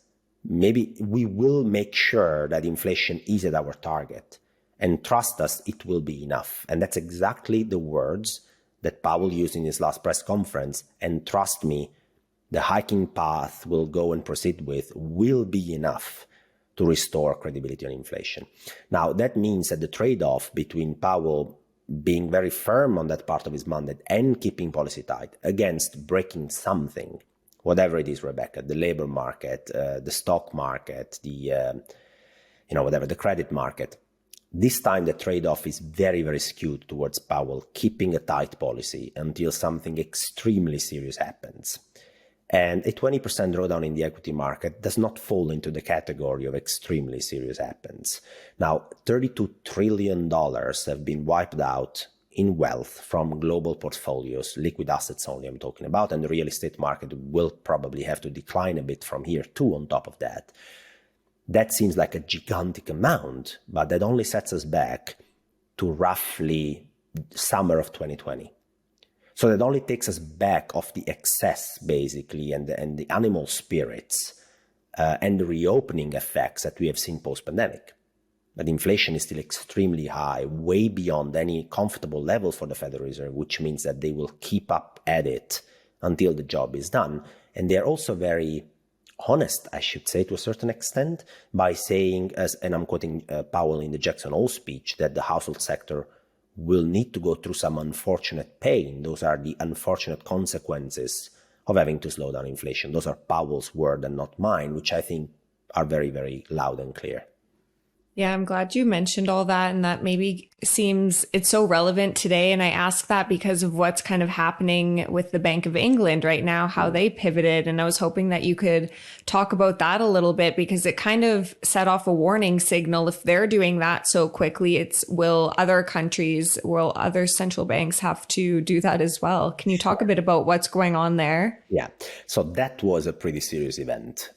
Speaker 1: maybe we will make sure that inflation is at our target, and trust us, it will be enough. And that's exactly the words that Powell used in his last press conference. And trust me, the hiking path we'll go and proceed with will be enough to restore credibility on inflation. Now, that means that the trade-off between Powell being very firm on that part of his mandate and keeping policy tight against breaking something, whatever it is, Rebecca, the labor market, the stock market, the credit market. This time the trade-off is very, very skewed towards Powell keeping a tight policy until something extremely serious happens. And a 20% drawdown in the equity market does not fall into the category of extremely serious happens. Now, $32 trillion have been wiped out in wealth from global portfolios, liquid assets only I'm talking about, and the real estate market will probably have to decline a bit from here too on top of that. That seems like a gigantic amount, but that only sets us back to roughly summer of 2020. So that only takes us back of the excess, basically, and the animal spirits and the reopening effects that we have seen post-pandemic. But inflation is still extremely high, way beyond any comfortable level for the Federal Reserve, which means that they will keep up at it until the job is done. And they're also very honest, I should say, to a certain extent, by saying, and I'm quoting Powell in the Jackson Hole speech, that the household sector will need to go through some unfortunate pain. Those are the unfortunate consequences of having to slow down inflation. Those are Powell's word and not mine, which I think are very, very loud and clear.
Speaker 2: Yeah, I'm glad you mentioned all that, and that maybe seems it's so relevant today. And I ask that because of what's kind of happening with the Bank of England right now, how they pivoted. And I was hoping that you could talk about that a little bit, because it kind of set off a warning signal. If they're doing that so quickly, will other central banks have to do that as well? Can you talk a bit about what's going on there?
Speaker 1: Yeah, so that was a pretty serious event.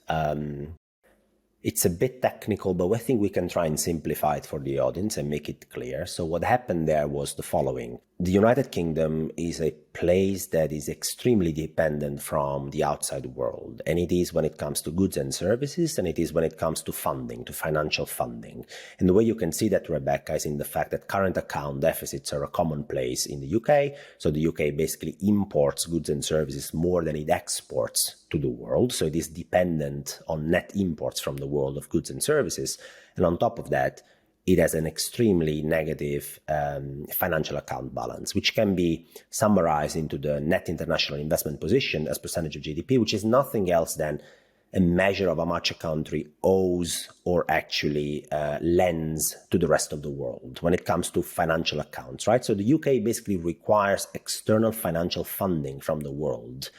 Speaker 1: It's a bit technical, but I think we can try and simplify it for the audience and make it clear. So what happened there was the following. The United Kingdom is a place that is extremely dependent from the outside world. And it is when it comes to goods and services, and it is when it comes to funding, to financial funding. And the way you can see that, Rebecca, is in the fact that current account deficits are a commonplace in the UK. So the UK basically imports goods and services more than it exports to the world. So it is dependent on net imports from the world of goods and services. And on top of that, it has an extremely negative financial account balance, which can be summarized into the net international investment position as percentage of GDP, which is nothing else than a measure of how much a country owes or actually lends to the rest of the world when it comes to financial accounts, right? So the UK basically requires external financial funding from the world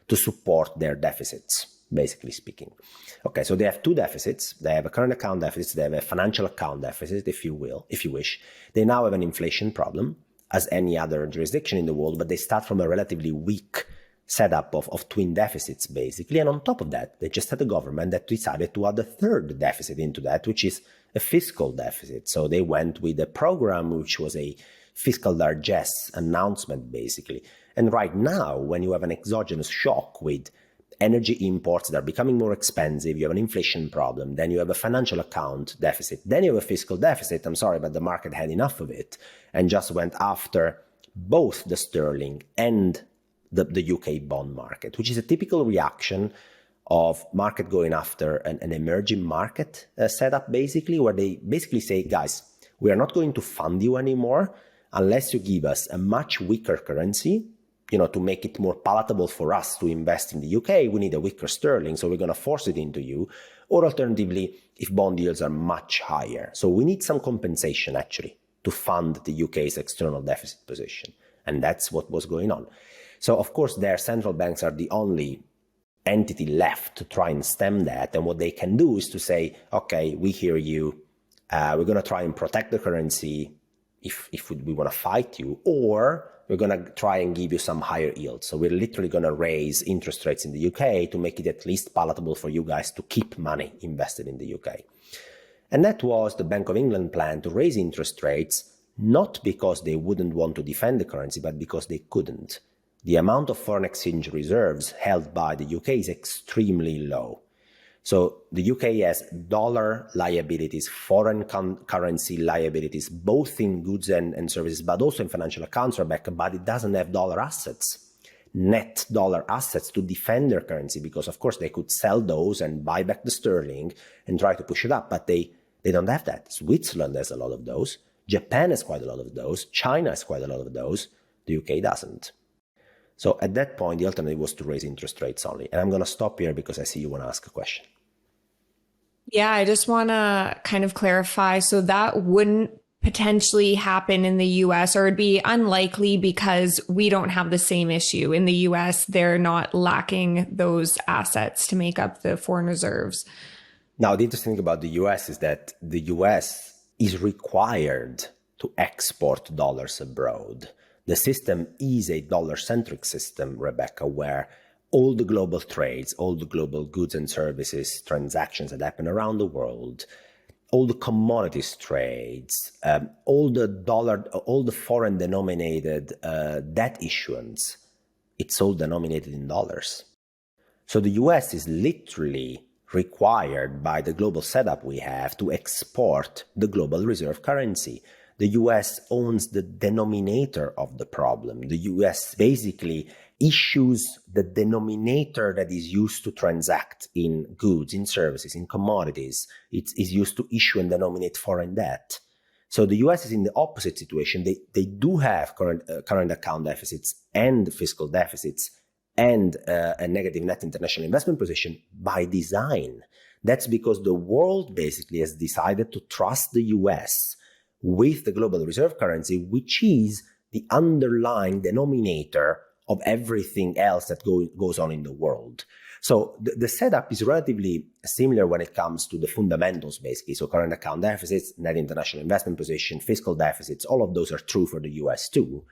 Speaker 1: to support their deficits, basically speaking. Okay, so they have two deficits. They have a current account deficit, they have a financial account deficit, if you wish. They now have an inflation problem, as any other jurisdiction in the world, but they start from a relatively weak setup of twin deficits, basically. And on top of that, they just had a government that decided to add a third deficit into that, which is a fiscal deficit. So they went with a program which was a fiscal largesse announcement, basically. And right now, when you have an exogenous shock with energy imports that are becoming more expensive, you have an inflation problem, then you have a financial account deficit, then you have a fiscal deficit. I'm sorry, but the market had enough of it and just went after both the sterling and the UK bond market, which is a typical reaction of market going after an emerging market setup, basically, where they basically say, guys, we are not going to fund you anymore unless you give us a much weaker currency. To make it more palatable for us to invest in the UK, we need a weaker sterling, so we're going to force it into you. Or alternatively, if bond yields are much higher. So we need some compensation, actually, to fund the UK's external deficit position. And that's what was going on. So, of course, their central banks are the only entity left to try and stem that. And what they can do is to say, okay, we hear you. We're going to try and protect the currency if we want to fight you, or we're going to try and give you some higher yields. So we're literally going to raise interest rates in the UK to make it at least palatable for you guys to keep money invested in the UK. And that was the Bank of England plan to raise interest rates, not because they wouldn't want to defend the currency, but because they couldn't. The amount of foreign exchange reserves held by the UK is extremely low. So the UK has dollar liabilities, foreign currency liabilities, both in goods and services, but also in financial accounts, Rebecca, but it doesn't have dollar assets, net dollar assets to defend their currency, because of course they could sell those and buy back the sterling and try to push it up, but they don't have that. Switzerland has a lot of those. Japan has quite a lot of those. China has quite a lot of those. The UK doesn't. So at that point, the alternative was to raise interest rates only. And I'm going to stop here because I see you want to ask a question.
Speaker 2: Yeah, I just want to kind of clarify. So that wouldn't potentially happen in the US, or it'd be unlikely because we don't have the same issue. In the US, they're not lacking those assets to make up the foreign reserves.
Speaker 1: Now, the interesting thing about the US is that the US is required to export dollars abroad. The system is a dollar-centric system, Rebecca, where all the global trades, all the global goods and services transactions that happen around the world, all the commodities trades, all the foreign denominated debt issuance, it's all denominated in dollars. So the US is literally required by the global setup we have to export the global reserve currency. The US owns the denominator of the problem. The US basically issues the denominator that is used to transact in goods, in services, in commodities. It is used to issue and denominate foreign debt. So the US is in the opposite situation. They do have current account deficits and fiscal deficits and a negative net international investment position by design. That's because the world basically has decided to trust the US with the global reserve currency, which is the underlying denominator of everything else that goes on in the world. So the setup is relatively similar when it comes to the fundamentals, basically. So current account deficits, net international investment position, fiscal deficits, all of those are true for the US too.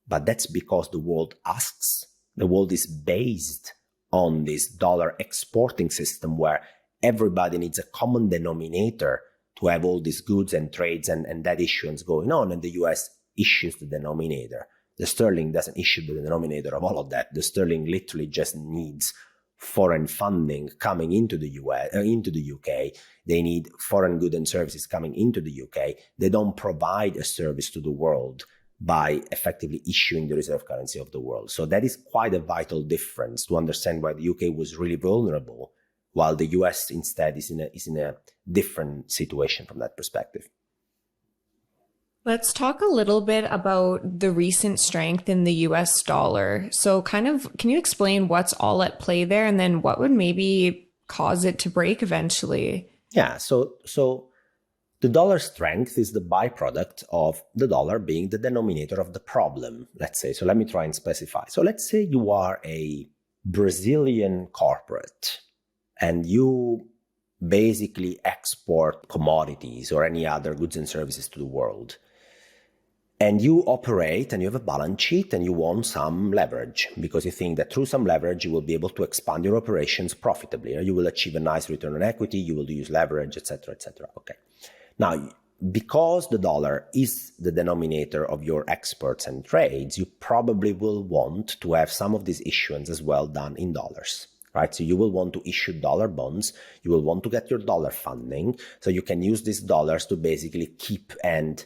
Speaker 1: But that's because the world asks. The world is based on this dollar exporting system where everybody needs a common denominator to have all these goods and trades and that issuance going on, and the US issues the denominator. The sterling doesn't issue the denominator of all of that. The sterling literally just needs foreign funding coming into the into the UK. They need foreign goods and services coming into the UK. They don't provide a service to the world by effectively issuing the reserve currency of the world. So that is quite a vital difference to understand why the UK was really vulnerable, while the US instead is in a different situation from that perspective.
Speaker 2: Let's talk a little bit about the recent strength in the US dollar. So can you explain what's all at play there, and then what would maybe cause it to break eventually?
Speaker 1: Yeah, so the dollar strength is the byproduct of the dollar being the denominator of the problem, let's say. So let me try and specify. So let's say you are a Brazilian corporate and you basically export commodities or any other goods and services to the world. And you operate and you have a balance sheet and you want some leverage because you think that through some leverage, you will be able to expand your operations profitably. You will achieve a nice return on equity, you will use leverage, etc., etc. Okay. Now, because the dollar is the denominator of your exports and trades, you probably will want to have some of these issuance as well done in dollars, right? So you will want to issue dollar bonds. You will want to get your dollar funding. So you can use these dollars to basically keep and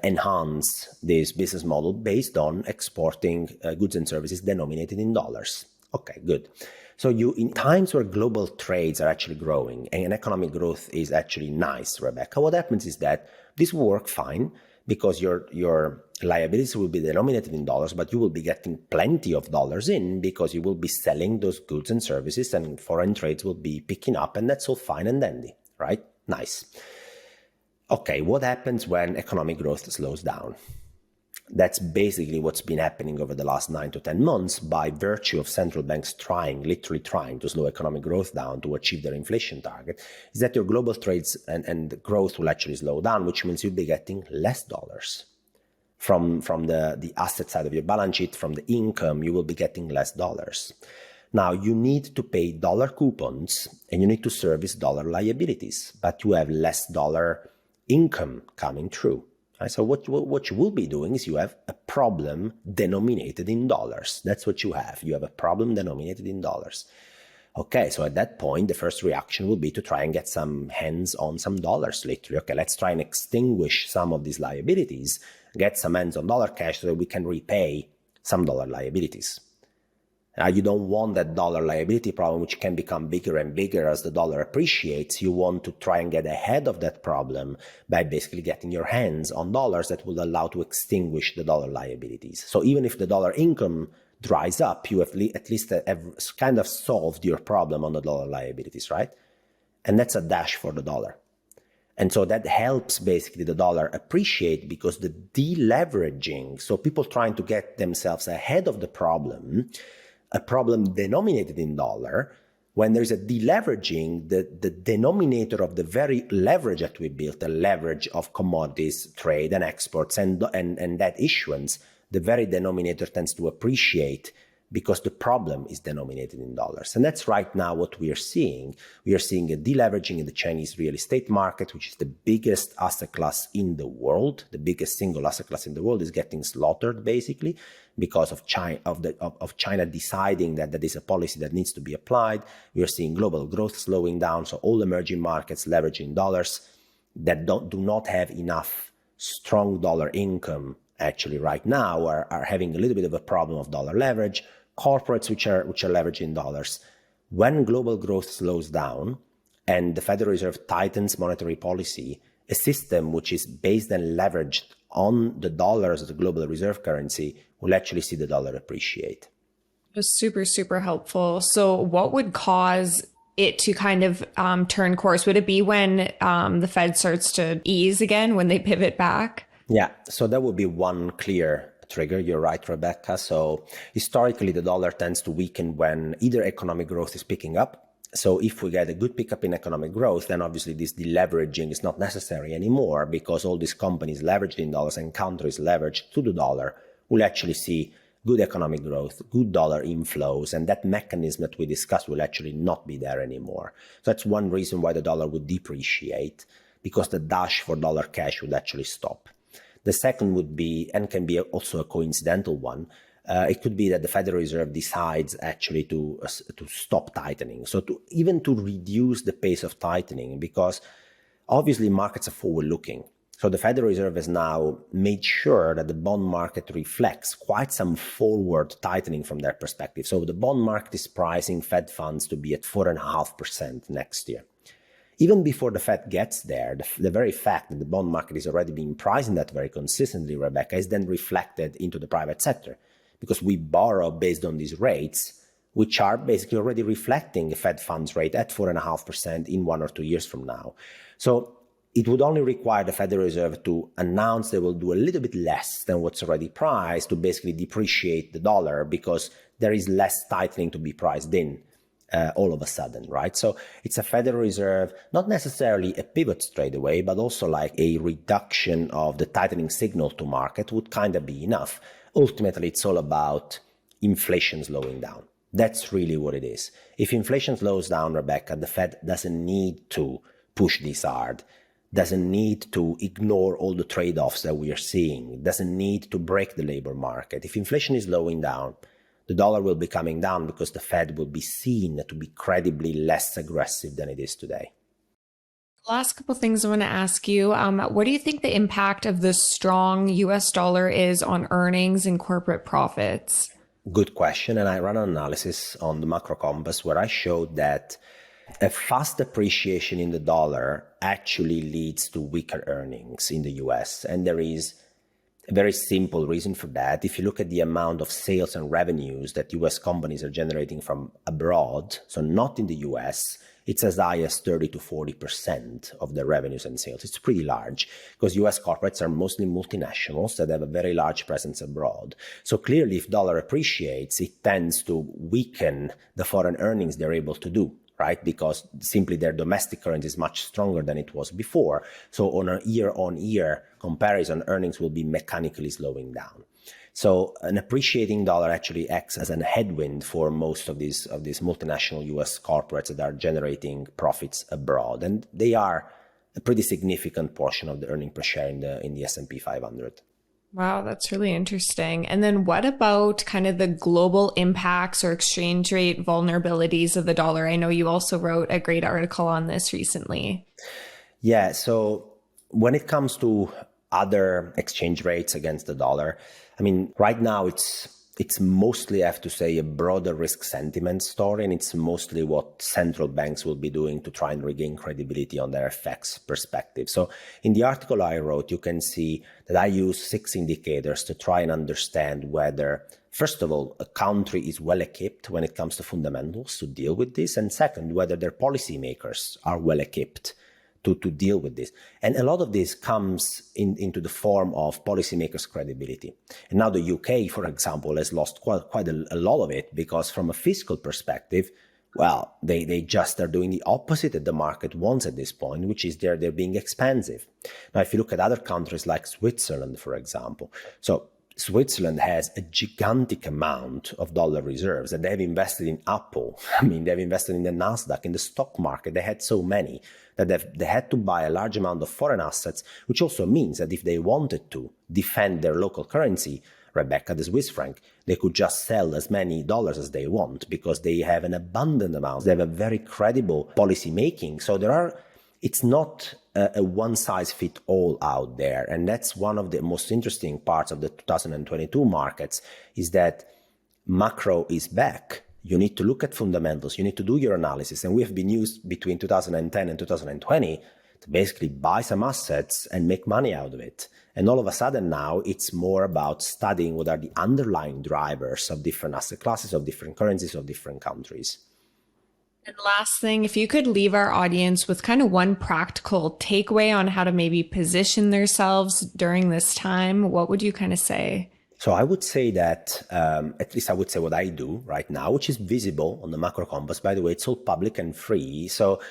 Speaker 1: enhance this business model based on exporting goods and services denominated in dollars. Okay, good. So in times where global trades are actually growing and economic growth is actually nice, Rebecca, what happens is that this will work fine because your liabilities will be denominated in dollars, but you will be getting plenty of dollars in because you will be selling those goods and services and foreign trades will be picking up, and that's all fine and dandy, right? Nice. Okay, what happens when economic growth slows down? That's basically what's been happening over the last 9 to 10 months by virtue of central banks literally trying to slow economic growth down to achieve their inflation target, is that your global trades and the growth will actually slow down, which means you'll be getting less dollars. From the asset side of your balance sheet, from the income, you will be getting less dollars. Now, you need to pay dollar coupons and you need to service dollar liabilities, but you have less dollar income coming through. So what you will be doing is you have a problem denominated in dollars. That's what you have. You have a problem denominated in dollars. Okay, so at that point, the first reaction will be to try and get some hands on some dollars, literally. Okay, let's try and extinguish some of these liabilities, get some hands on dollar cash so that we can repay some dollar liabilities. You don't want that dollar liability problem, which can become bigger and bigger as the dollar appreciates. You want to try and get ahead of that problem by basically getting your hands on dollars that will allow to extinguish the dollar liabilities. So even if the dollar income dries up, you have at least have kind of solved your problem on the dollar liabilities, right? And that's a dash for the dollar. And so that helps basically the dollar appreciate because the deleveraging, so people trying to get themselves ahead of the problem, a problem denominated in dollar, when there's a deleveraging, the denominator of the very leverage that we built, the leverage of commodities, trade and exports and that issuance, the very denominator tends to appreciate because the problem is denominated in dollars. And that's right now what we are seeing. We are seeing a deleveraging in the Chinese real estate market, which is the biggest asset class in the world. The biggest single asset class in the world is getting slaughtered, basically, because of China deciding that that is a policy that needs to be applied. We are seeing global growth slowing down, so all emerging markets leveraging dollars that do not have enough strong dollar income actually right now are having a little bit of a problem of dollar leverage. Corporates which are leveraging dollars. When global growth slows down and the Federal Reserve tightens monetary policy, a system which is based and leveraged on the dollars as the global reserve currency will actually see the dollar appreciate.
Speaker 2: Just super, super helpful. So what would cause it to kind of turn course? Would it be when the Fed starts to ease again, when they pivot back?
Speaker 1: Yeah, so that would be one clear trigger. You're right, Rebecca. So historically, the dollar tends to weaken when either economic growth is picking up. So if we get a good pickup in economic growth, then obviously this deleveraging is not necessary anymore because all these companies leveraged in dollars and countries leveraged to the dollar will actually see good economic growth, good dollar inflows, and that mechanism that we discussed will actually not be there anymore. So that's one reason why the dollar would depreciate, because the dash for dollar cash would actually stop. The second would be, and can be also a coincidental one, it could be that the Federal Reserve decides actually to stop tightening. So even to reduce the pace of tightening, because obviously markets are forward-looking. So the Federal Reserve has now made sure that the bond market reflects quite some forward tightening from their perspective. So the bond market is pricing Fed funds to be at 4.5% next year. Even before the Fed gets there, the very fact that the bond market is already being priced in that very consistently, Rebecca, is then reflected into the private sector because we borrow based on these rates, which are basically already reflecting a Fed funds rate at 4.5% in 1 or 2 years from now. So it would only require the Federal Reserve to announce they will do a little bit less than what's already priced to basically depreciate the dollar because there is less tightening to be priced in. All of a sudden, right? So it's a Federal Reserve, not necessarily a pivot straight away, but also like a reduction of the tightening signal to market would kind of be enough. Ultimately, it's all about inflation slowing down. That's really what it is. If inflation slows down, Rebecca, the Fed doesn't need to push this hard, doesn't need to ignore all the trade-offs that we are seeing, doesn't need to break the labor market. If inflation is slowing down, the dollar will be coming down because the Fed will be seen to be credibly less aggressive than it is today.
Speaker 2: Last couple things I want to ask you. What do you think the impact of the strong US dollar is on earnings and corporate profits?
Speaker 1: Good question. And I ran an analysis on the Macro Compass where I showed that a fast appreciation in the dollar actually leads to weaker earnings in the US. And there is a very simple reason for that. If you look at the amount of sales and revenues that US companies are generating from abroad, so not in the US, it's as high as 30 to 40% of their revenues and sales. It's pretty large because US corporates are mostly multinationals that have a very large presence abroad. So clearly, if dollar appreciates, it tends to weaken the foreign earnings they're able to do, right? Because simply their domestic currency is much stronger than it was before. So on a year-on-year comparison, earnings will be mechanically slowing down. So an appreciating dollar actually acts as a headwind for most of these multinational US corporates that are generating profits abroad. And they are a pretty significant portion of the earning per share in the S&P 500.
Speaker 2: Wow, that's really interesting. And then what about kind of the global impacts or exchange rate vulnerabilities of the dollar? I know you also wrote a great article on this recently.
Speaker 1: Yeah, so when it comes to other exchange rates against the dollar, I mean, right now it's it's mostly, I have to say, a broader risk sentiment story, and it's mostly what central banks will be doing to try and regain credibility on their FX perspective. So in the article I wrote, you can see that I use 6 indicators to try and understand whether, first of all, a country is well equipped when it comes to fundamentals to deal with this, and second, whether their policymakers are well equipped to deal with this. And a lot of this comes into the form of policymakers' credibility. And now the UK, for example, has lost quite a lot of it, because from a fiscal perspective, well, they just are doing the opposite that the market wants at this point, which is they're being expansive. Now, if you look at other countries like Switzerland, for example, so Switzerland has a gigantic amount of dollar reserves that they've invested in Apple. I mean, they've invested in the Nasdaq, in the stock market. They had so many that they had to buy a large amount of foreign assets, which also means that if they wanted to defend their local currency, Rebecca, the Swiss franc, they could just sell as many dollars as they want because they have an abundant amount. They have a very credible policy making. So it's not a one-size-fits-all out there. And that's one of the most interesting parts of the 2022 markets, is that macro is back. You need to look at fundamentals. You need to do your analysis. And we have been used between 2010 and 2020 to basically buy some assets and make money out of it. And all of a sudden now it's more about studying what are the underlying drivers of different asset classes, of different currencies, of different countries.
Speaker 2: And last thing, if you could leave our audience with kind of one practical takeaway on how to maybe position themselves during this time, what would you kind of say?
Speaker 1: So I would say that, at least I would say what I do right now, which is visible on the Macro Compass. By the way, it's all public and free. So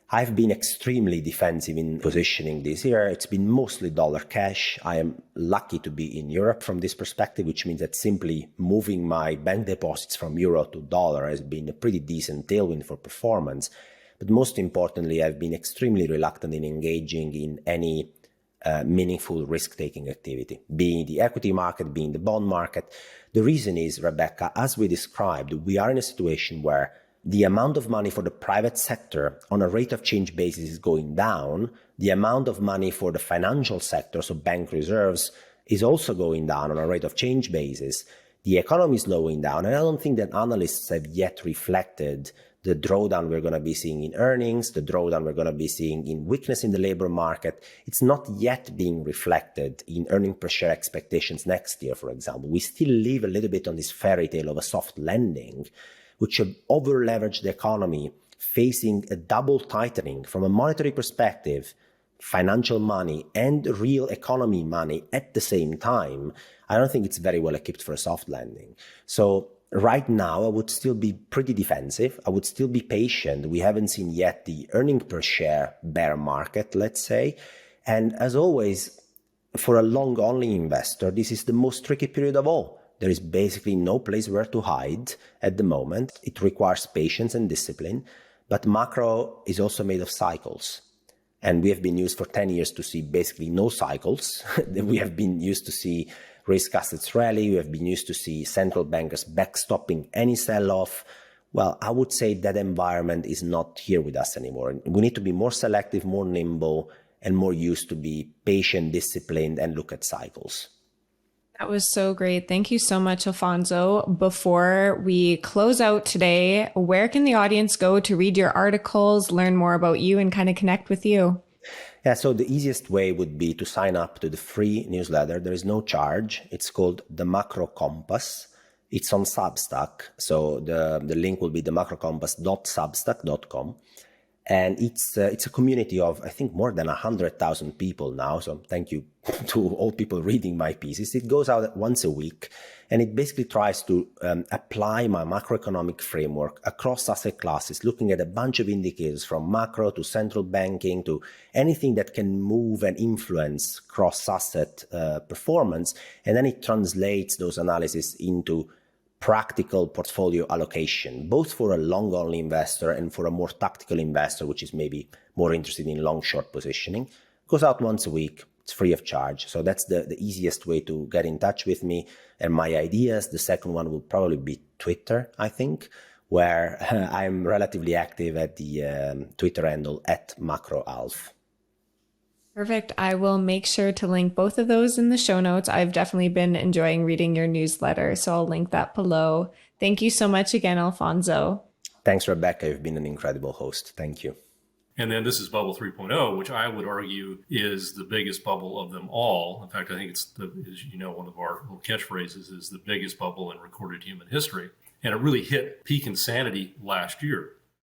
Speaker 1: I've been extremely defensive in positioning this year. It's been mostly dollar cash. I am lucky to be in Europe from this perspective, which means that simply moving my bank deposits from euro to dollar has been a pretty decent tailwind for performance. But most importantly, I've been extremely reluctant in engaging in any meaningful risk-taking activity, being the equity market, being the bond market. The reason is, Rebecca, as we described, we are in a situation where the amount of money for the private sector on a rate of change basis is going down. The amount of money for the financial sector, so bank reserves, is also going down on a rate of change basis. The economy is slowing down, and I don't think that analysts have yet reflected the drawdown we're going to be seeing in earnings, the drawdown we're going to be seeing in weakness in the labor market. It's not yet being reflected in earning per share expectations next year, for example. We still live a little bit on this fairy tale of a soft landing, which should over-leverage the economy, facing a double tightening from a monetary perspective, financial money and real economy money at the same time. I don't think it's very well equipped for a soft landing. So right now, I would still be pretty defensive. I would still be patient. We haven't seen yet the earning per share bear market, let's say. And as always, for a long-only investor, this is the most tricky period of all. There is basically no place where to hide at the moment. It requires patience and discipline. But macro is also made of cycles. And we have been used for 10 years to see basically no cycles. We have been used to see risk assets rally. We have been used to see central bankers backstopping any sell-off. Well, I would say that environment is not here with us anymore. We need to be more selective, more nimble, and more used to be patient, disciplined, and look at cycles.
Speaker 2: That was so great. Thank you so much, Alfonso. Before we close out today, where can the audience go to read your articles, learn more about you, and kind of connect with you?
Speaker 1: Yeah, so the easiest way would be to sign up to the free newsletter. There is no charge. It's called the Macro Compass. It's on Substack. So the link will be themacrocompass.substack.com. And it's a community of, I think, more than 100,000 people now. So thank you to all people reading my pieces. It goes out once a week, and it basically tries to apply my macroeconomic framework across asset classes, looking at a bunch of indicators from macro to central banking to anything that can move and influence cross-asset performance. And then it translates those analyses into practical portfolio allocation, both for a long-only investor and for a more tactical investor, which is maybe more interested in long-short positioning. Goes out once a week. It's free of charge. So that's the easiest way to get in touch with me and my ideas. The second one will probably be Twitter, I think, where I'm relatively active at the Twitter handle @MacroAlf.
Speaker 2: Perfect. I will make sure to link both of those in the show notes. I've definitely been enjoying reading your newsletter, so I'll link that below. Thank you so much again, Alfonso.
Speaker 1: Thanks, Rebecca. You've been an incredible host. Thank you.
Speaker 3: And then this is Bubble 3.0, which I would argue is the biggest bubble of them all. In fact, I think it's, as you know, one of our little catchphrases is the biggest bubble in recorded human history. And it really hit peak insanity last year.